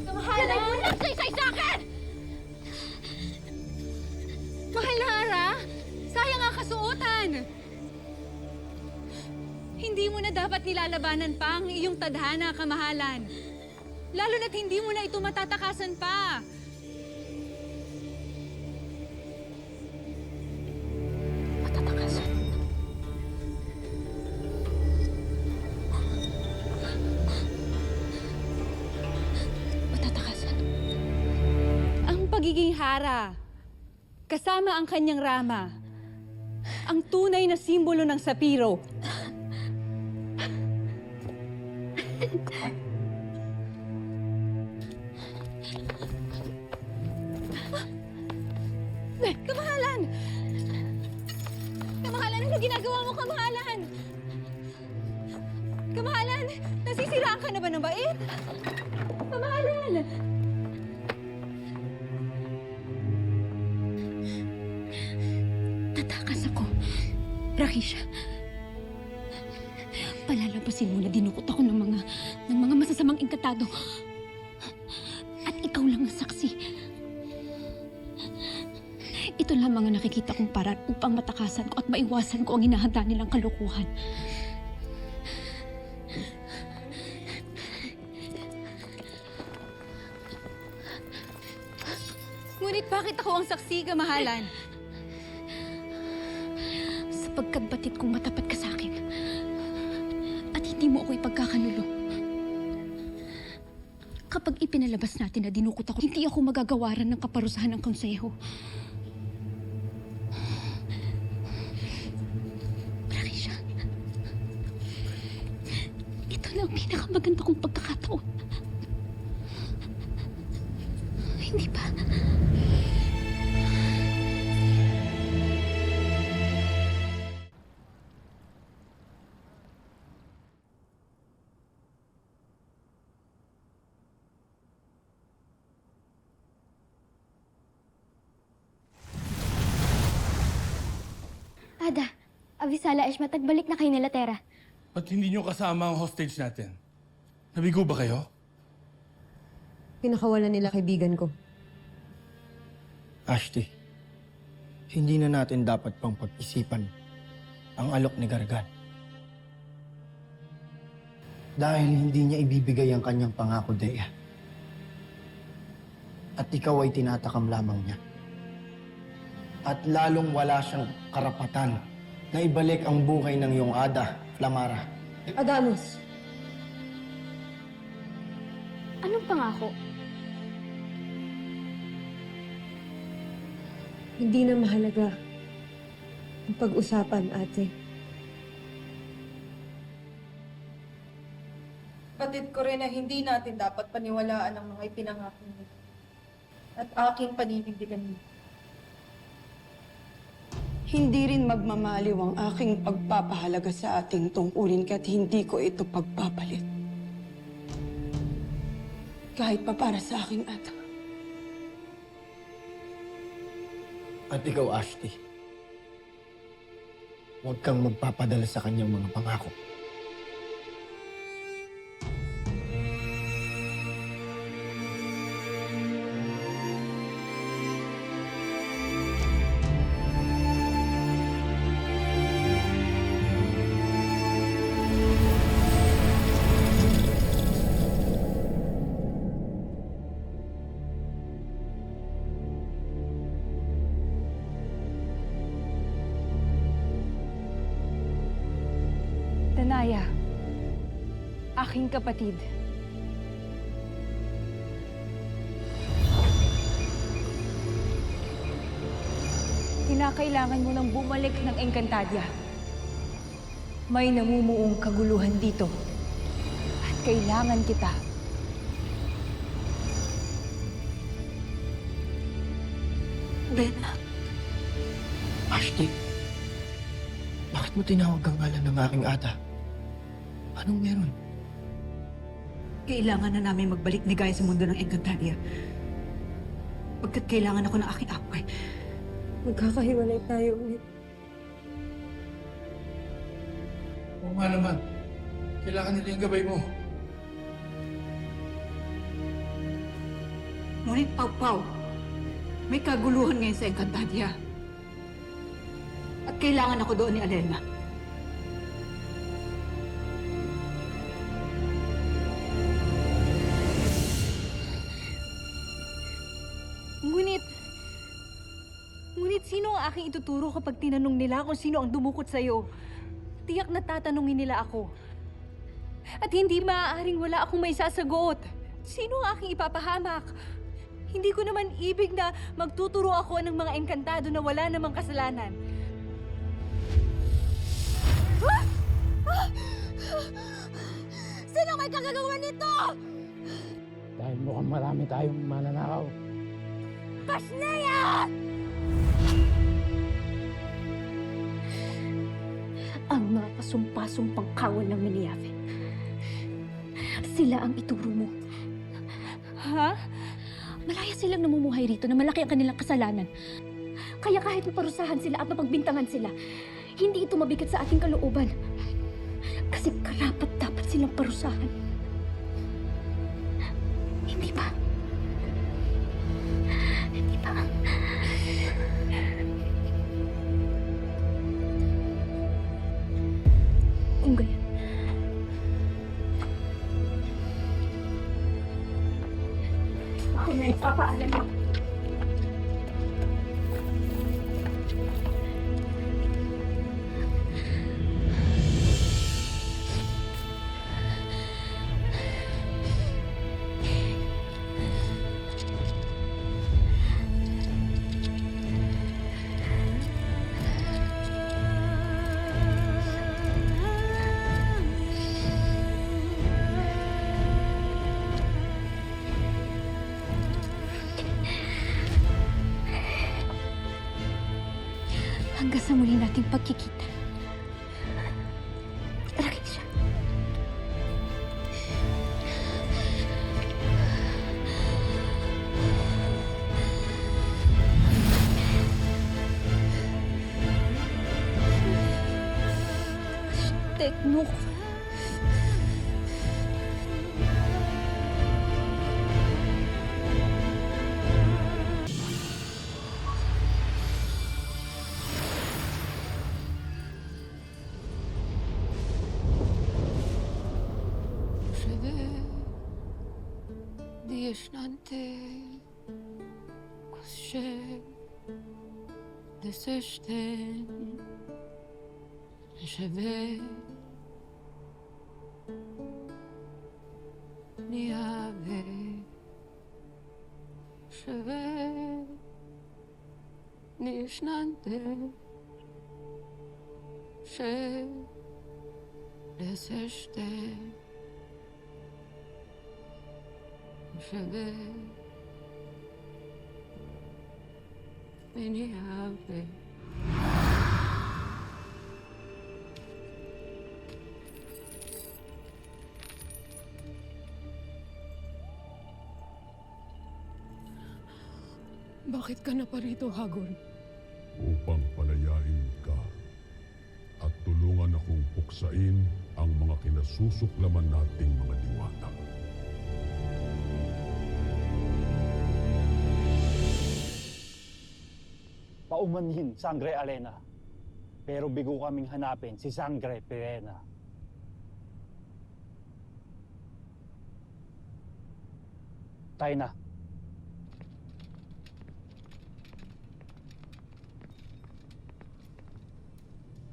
Kamahalan! Yan ay walang saysay sa akin! Mahal na Ara, sayang ang kasuotan. Hindi mo na dapat nilalabanan pa ang iyong tadhana, kamahalan. Lalo na't hindi mo na ito matatakasan pa. Matatakasan? Matatakasan? Ang pagiging hara, kasama ang kanyang rama, ang tunay na simbolo ng Sapiro. Kamahalan! Kamahalan, ano ginagawa mo, kamahalan? Kamahalan, nasisiraan ka na ba ng bait? Kamahalan! Tatakas ako, Rakisha. Palalabasin mo na dinukot ako ng mga masasamang inkatado. At ikaw lang ang saksi. Ito lamang ang nakikita kong paraan upang matakasan ko at maiwasan ko ang hinahanda nilang kalukuhan. Ngunit bakit ako ang saksi, kamahalan? Sapagkat batid kong matapat ka sa akin. At hindi mo ako ipagkakanulo. Kapag ipinalabas natin na dinukot ako, hindi ako magagawaran ng kaparusahan ng konseho. Rakisha, ito na ang pinakamaganda kong pagkakataon. Hindi ba? Ada, Avisala Eshma, tagbalik na kayo nila, Tera. Ba't hindi nyo kasama ang hostage natin? Nabigo ba kayo? Pinakawalan nila kaibigan ko. Ashti, hindi na natin dapat pang pag-isipan ang alok ni Gargan. Dahil hindi niya ibibigay ang kanyang pangako, Dea. At ikaw ay tinatakam lamang niya. At lalong wala siyang karapatan na ibalik ang buhay ng iyong Ada, Flamara. Adamus! Anong pangako? Hindi na mahalaga ang pag-usapan, ate. Batid ko rin na hindi natin dapat paniwalaan ang mga ipinangako niya. at aking paninindigan mo. Hindi rin magmamaliw ang aking pagpapahalaga sa ating tungkulin kaya't hindi ko ito pagpapalit. Kahit pa para sa aking anak. At ikaw, Ashley, huwag kang magpapadala sa kanyang mga pangako. Danaya, aking kapatid. Kinakailangan mo nang bumalik ng Encantadia. May namumuong kaguluhan dito. At kailangan kita. Lena. Ashley, bakit mo tinawag ang ngalan ng aking ata? Anong meron? Kailangan na namin magbalik ni Gaia sa mundo ng Encantadia. Pagkat kailangan ako ng aking apoy. Magkakahiwalay tayo ulit. Oo nga naman. Kailangan nila yung gabay mo. Ngunit, Pau, may kaguluhan ngayon sa Encantadia. At kailangan ako doon ni Alena. Ngunit sino ang aking ituturo kapag tinanong nila kung sino ang dumukot sa'yo? Tiyak na tatanungin nila ako. At hindi maaaring wala akong may sasagot. Sino ang aking ipapahamak? Hindi ko naman ibig na magtuturo ako ng mga engkantado na wala namang kasalanan. Sino may kagagawa nito? Dahil mukhang marami tayong mananakaw. Pasneya! Ang mga kasumpa-sumpang kawan ng Miniave. Sila ang ituro mo. Ha? Malaya silang namumuhay rito na malaki ang kanilang kasalanan. Kaya kahit maparusahan sila at mapagbintangan sila, hindi ito mabigat sa ating kalooban. Kasi karapat-dapat silang parusahan. Hindi ba? Hindi ba? Kung ganyan, ako na ipapaalam mo. Hanggang sa muli nating pagkikita. Rakesia. Teknok. Diyeşnante Kushe Deseşten Jeve Niave Jeve Diyeşnante She Deseşten Je vais Inihabe. Bakit ka na pa rito, Hagor? Upang palayain ka at tulungan akong puksain ang mga kinasusuklaman nating mga diwata. Paumanhin, Sangre Alena. Pero bigo kaming hanapin si Sangre Pirena. Tayo na.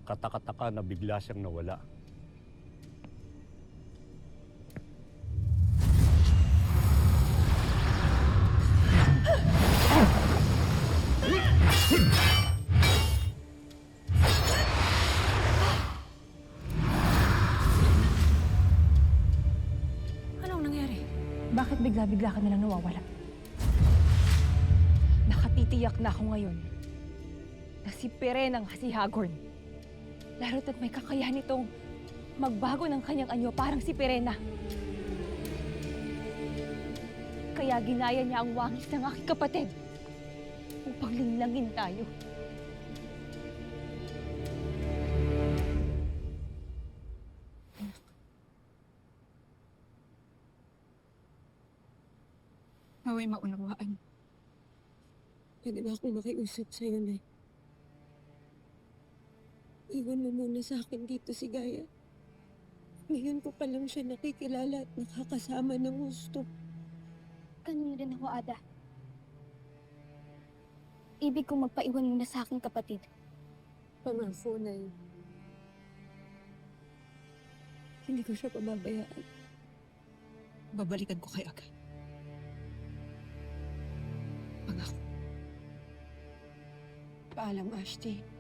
Katakataka na bigla siyang nawala. Anong nangyari? Bakit bigla-bigla ka nilang nawawala? Nakatitiyak na ako ngayon na si Pirena nga si Hagorn. Laro't at may kakayahan nitong magbago ng kanyang anyo parang si Pirena. Kaya ginaya niya ang wangis ng aking kapatid upang linlangin tayo. Naway maunawaan. Pwede ba akong makiusap sa'yo, Nay? Iwan mo muna sa akin dito si Gaia. Ngayon ko pa lang siya nakikilala at nakakasama ng gusto. Ganun rin ako, Ada. Ibig kong magpaiwan muna sa aking kapatid. Pangako, Nay. Hindi ko siya pababayaan. Babalikan ko kay Aga. Pangako. Paalam, Ashti.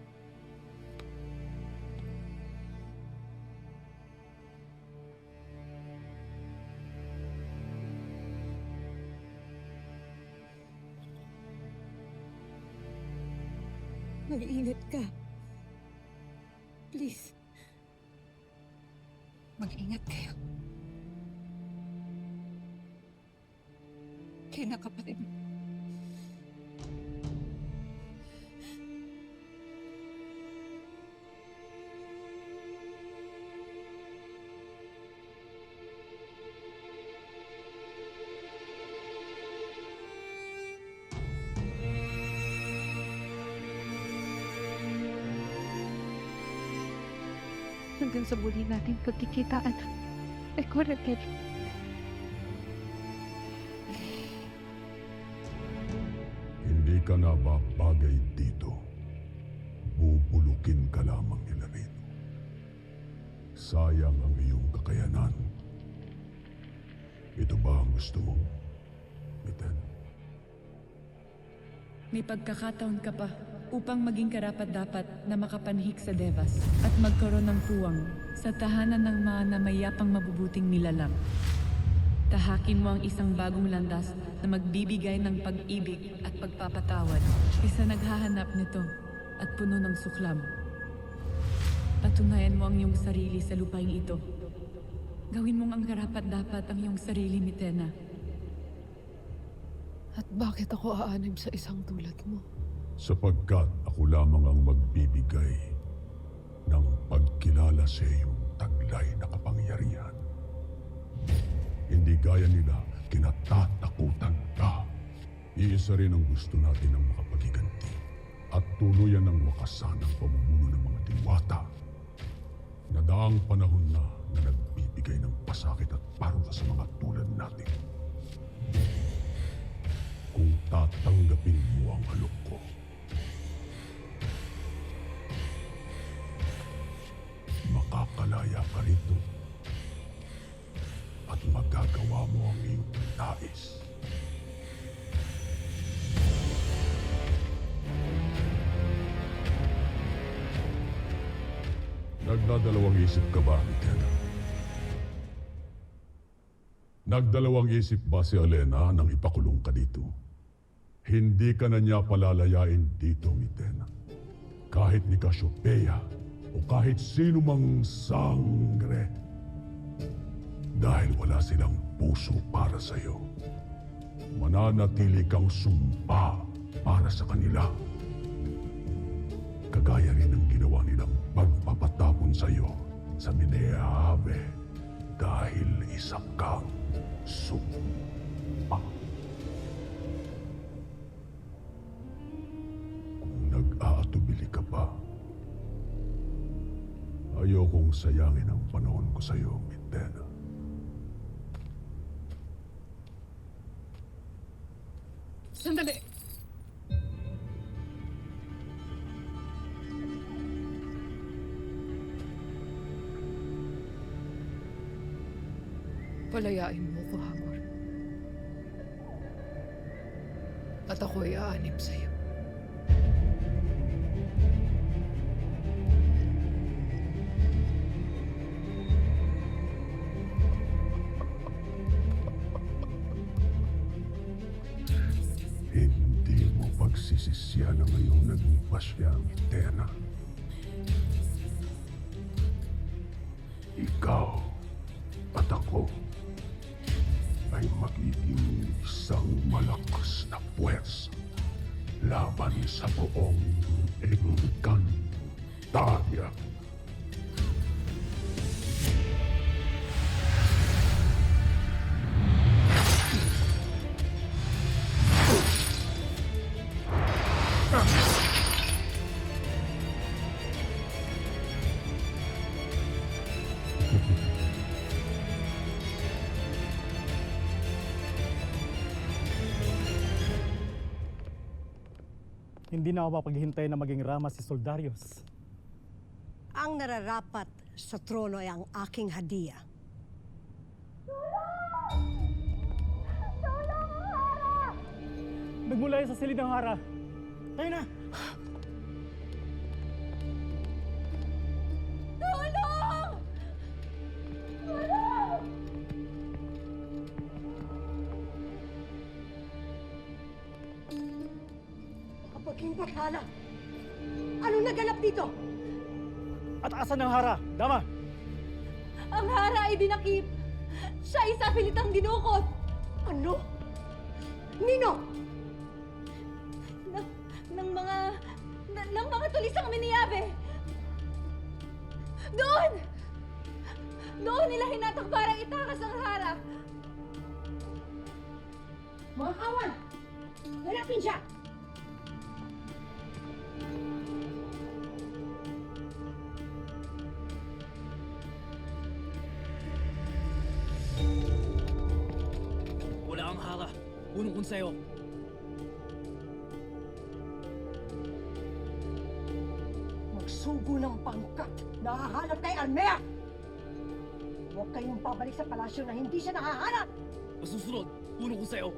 Mag-ingat ka. Please. Mag-ingat kayo. Kaya na kapatid mo. Hanggang sa muli nating pagkikitaan. Eko Raquel. Hindi ka na ba bagay dito? Bubulukin ka lamang nila rito. Sayang ang iyong kakayanan. Ito ba ang gusto mo, Miten? May pagkakataon ka pa upang maging karapat-dapat na makapanhik sa Devas at magkaroon ng puwang sa tahanan ng mga namayapang mabubuting nilalang. Tahakin mo ang isang bagong landas na magbibigay ng pag-ibig at pagpapatawad kaysa naghahanap nito at puno ng suklam. Patunayan mo ang iyong sarili sa lupaing ito. Gawin mong ang karapat-dapat ang iyong sarili, Mitena. At bakit ako aanib sa isang tulad mo? Sapagkat ako lamang ang magbibigay ng pagkilala sa iyong taglay na kapangyarihan. Hindi gaya nila, kinatatakutan ka. Iisa rin ang gusto natin ng makapagiganti at tuluyan ng wakasan ang pamumuno ng mga diwata. Nadaang panahon na nagbibigay ng pasakit at parusa sa mga tulad natin. Kung tatanggapin mo ang alok ko, makakalaya ka rito at magagawa mo ang iyong nais. Nagdadalawang isip ka ba, Mitena? Nagdalawang isip ba si Alena nang ipakulong ka dito? Hindi ka na niya palalayain dito, Miten. Kahit ni Cassiopeia o kahit sino mang sangre. Dahil wala silang puso para sa'yo. Mananatili kang sumpa para sa kanila. Kagaya rin ng ginawa nilang pagpapatapon sa'yo sa Mineave dahil isa kang sumpa. Kung nag-aatubili ka pa, ayokong sayangin ang panahon ko sa'yo, Miten. Sandali! Palayain mo ko, Hamor. At ako'y aanib sa'yo. Hindi mo pagsisisyan ang iyong naging pasya, Mitena. Ikaw at ako ay magiging isang malakas na puwes laban sa buong Encantadia. Hindi na ako mapaghihintay na maging rama si Soldarius. Ang nararapat sa trono ay ang aking hadiah. Nagmula yan sa silid ng Hara. Tayo na! Tulong! Tulong! Kapaging bakala! Anong naganap dito? At asan ang Hara? Dama! Ang Hara ay dinakip! Siya ay sa pilitang dinukot! Ano? Nino? Ng mga tulisang Miniabe! Doon! Doon nila hinatak parang itakas ang Hara! Mga kawan! Hanapin siya! Wala ang Hara. Punong konseyo. Magsugo ng pangkat! Nahahanap kay Armea! Huwag kayong babalik sa palasyo na hindi siya nahahanap! Masusunod. Punong konseyo.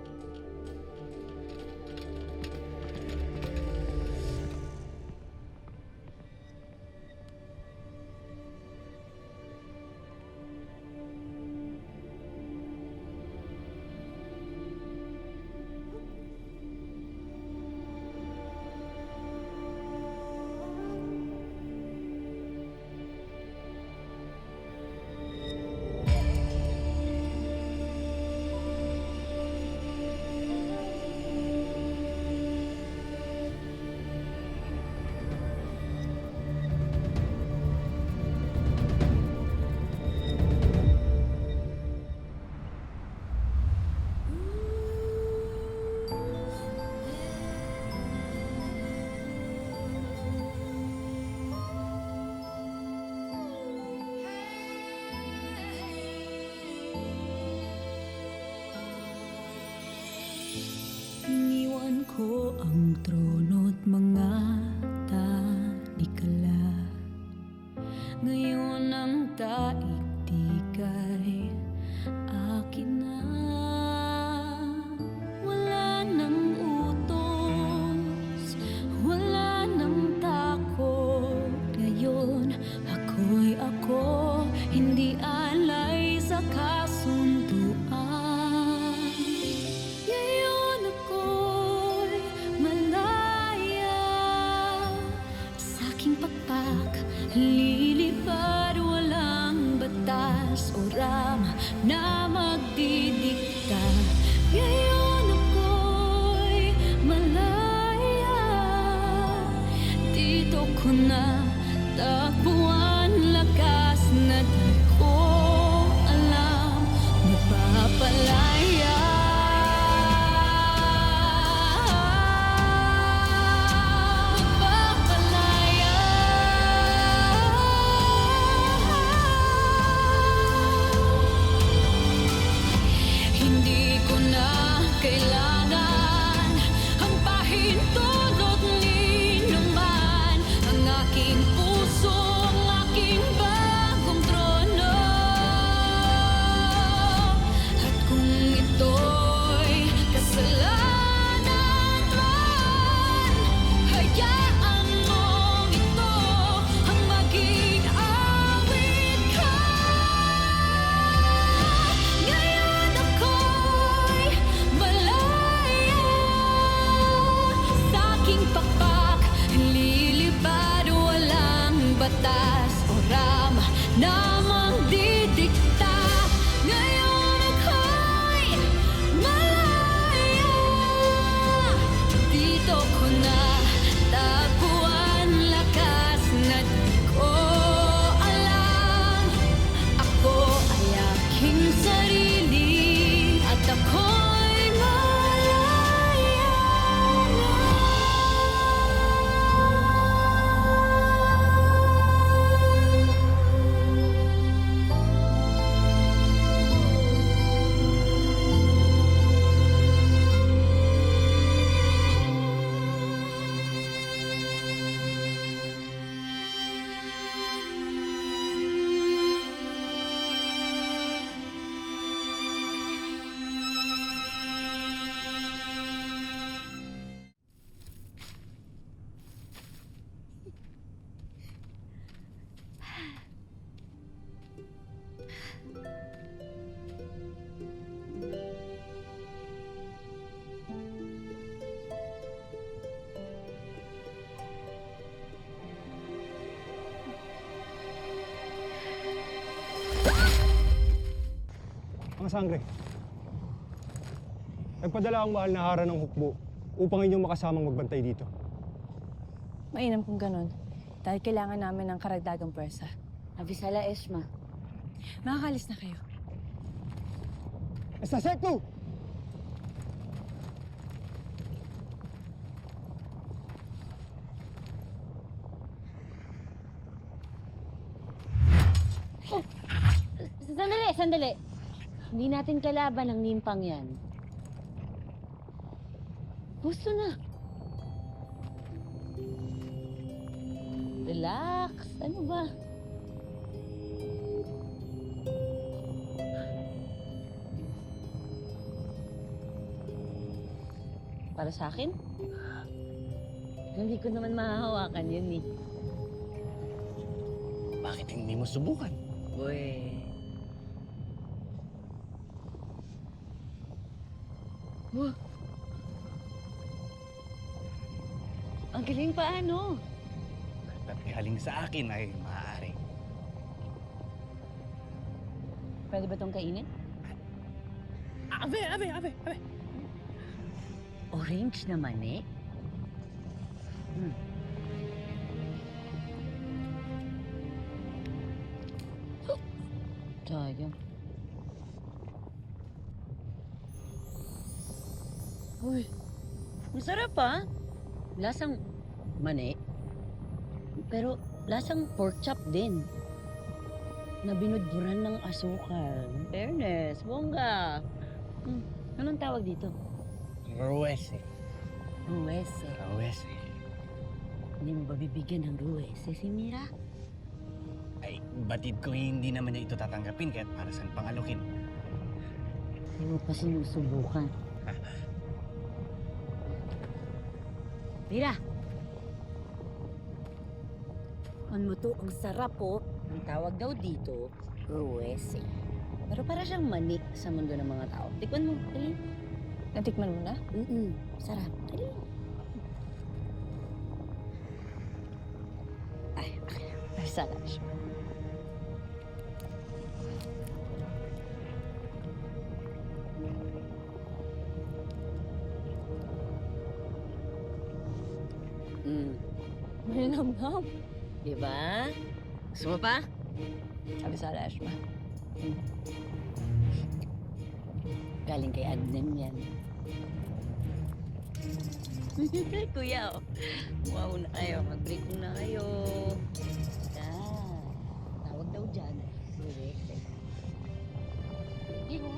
Iniwan ko ang trono't mga talikala. Ngayon ang daigdig ay akin na. Wala nang utos, wala nang takot. Ngayon ako'y ako, hindi alay sa kasunduan. Ngayon ako'y lilipad, walang batas o rama na magdidikta. Ngayon ako'y malaya, dito ko na takbuhan, lakas na di ko alam, magpapalaya. Hindi ko na kailangan ang pahintulot ni naman, ang aking puso, ang aking bagong trono. At kung ito'y kasalanan man, hayaan mong ito ang maging awit ka. Ngayon ako'y malaya, sa aking pakpak lilipad, walang batas o rama na magdidikta. Ngayon ako'y malaya, dito ko na taguan, lakas na di ko alam. Ako ay aking sarili at ako'y malaya na. Mga sangre, nagpadala ang mahal na hara ng hukbo upang inyong makasamang magbantay dito. Mainam kung ganun. Dahil kailangan namin ng karagdagang pwersa. Avisala Esma, Makakalis na kayo. Esta Sektu! Sandali! Hindi natin kalaban ang nimpang yan. Gusto na. Relax. Ano ba? Para sa akin? Hindi ko naman mahahawakan yun eh. Bakit hindi mo subukan? Uy. Wow. Ang galing paano? At ihaling sa akin ay maaari. Pwede ba itong kainin? Ave! Orange naman eh. Sayang. Uy, masarap ah. Lasang mani. Pero lasang pork chop din. Na binudburan ng asukal. Fairness, bongga. Anong tawag dito? Ruwese. Ruwese. Ruwese. Hindi mo ba bibigyan ng ruwese si Mira? Ay, batid ko hindi naman niya ito tatanggapin kahit para saan pangalukin. Hindi mo pa sinusubukan. Mira! Ano mo to? Ang sarap po. Ang tawag daw dito, ruwese. Pero para siyang mani sa mundo ng mga tao. Tikman mo, dali. Natikman mo na? Sarap. Dali. Ay, okay. Abisala Ashma. Malinamnam. Diba? Gusto mo pa? Abisala Ashma. Galing kay Adnan yan. Kuya, oh. Wow na kayo. Mag-break na kayo. Tawag daw dyan. Direct. Ano?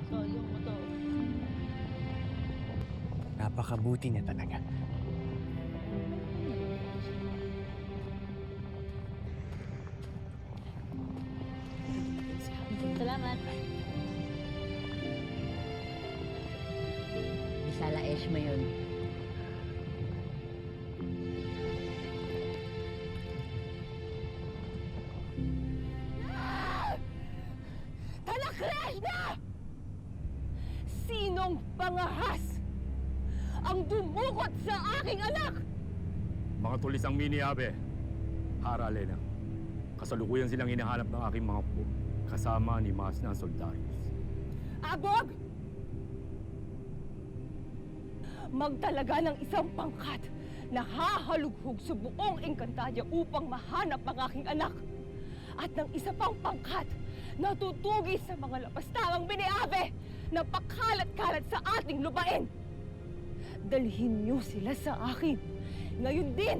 Sayang mo to. Napakabuti niya talaga. Salamat. Bisala Ashma yun. Talakres na! Sinong pangahas ang dumukot sa aking anak? Mga tulis ang mini-abe. Hara, Alena. Kasalukuyan silang hinahanap ng aking mga po. Kasama ni Mas na Soldarius. Abog! Magtalaga ng isang pangkat na hahalughog sa buong Encantadia upang mahanap ang aking anak. At ng isa pang pangkat na tutugis sa mga lapastawang biniabe na pakalat-kalat sa ating lupain. Dalhin niyo sila sa akin. Ngayon din.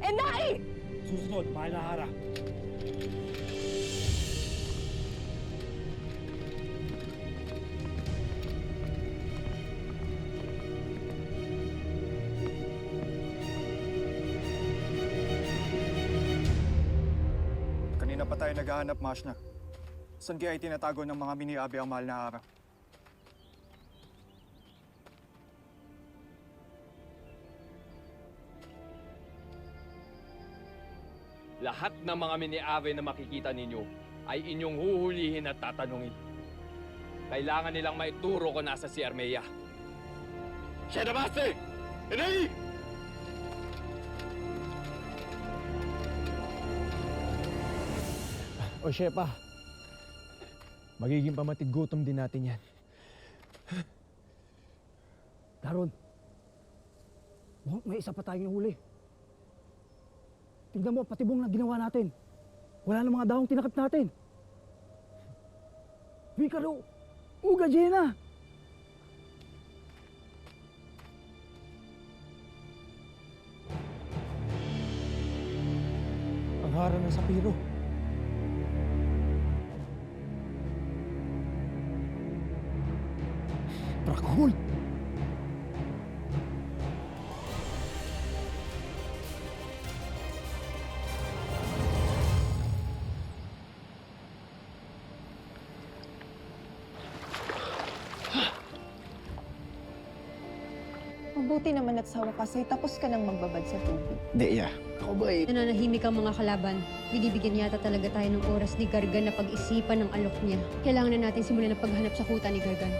Enai! Susunod, mahal na Hara. Kanina pa tayo naghahanap, Mashna. Saan kaya itinatago ng mga mini-abe ang mahal na Hara? Lahat ng mga mini-ave na makikita ninyo ay inyong huhulihin at tatanungin. Kailangan nilang maituro kung nasa si Armea. Shedabase! Enei! O Shepa, magiging pamatig gutom din natin yan. Daron, mukhang may isa pa tayong nahuli. Tingnan mo, patibong na ginawa natin. Wala na mga dahong tinakip natin. Bikaro, uga Jena! Ang Hara ng Sapiro. Drakul! Mabuti naman at sa wakas ay tapos ka nang magbabad sa tubig. Deya, ako ba Nananahimik ang mga kalaban. Binibigyan yata talaga tayo ng oras ni Gargan na pag-isipan ng alok niya. Kailangan na natin simulan ang paghanap sa kuta ni Gargan.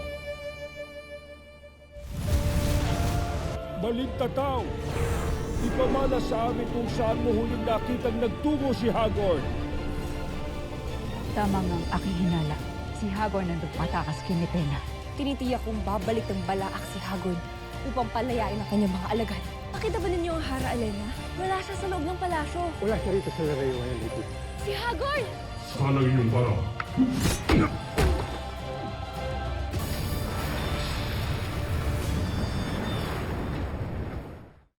Balintataw! Ipamana sa amin kung saan mo huling nakitang nagtungo si Hagorn. Tama nga ang aking hinala. Si Hagorn nandun patakas kay Metena. Tinitiyak kong babalik ng balaak si Hagorn upang palayain ang kanyang mga alagad. Nakita ba ninyo ang Hara, Alena? Wala siya sa loob ng palasyo. Wala siya rito sa Lareyo ngayon, Lady. Si Hagorn! Sana inyong bara.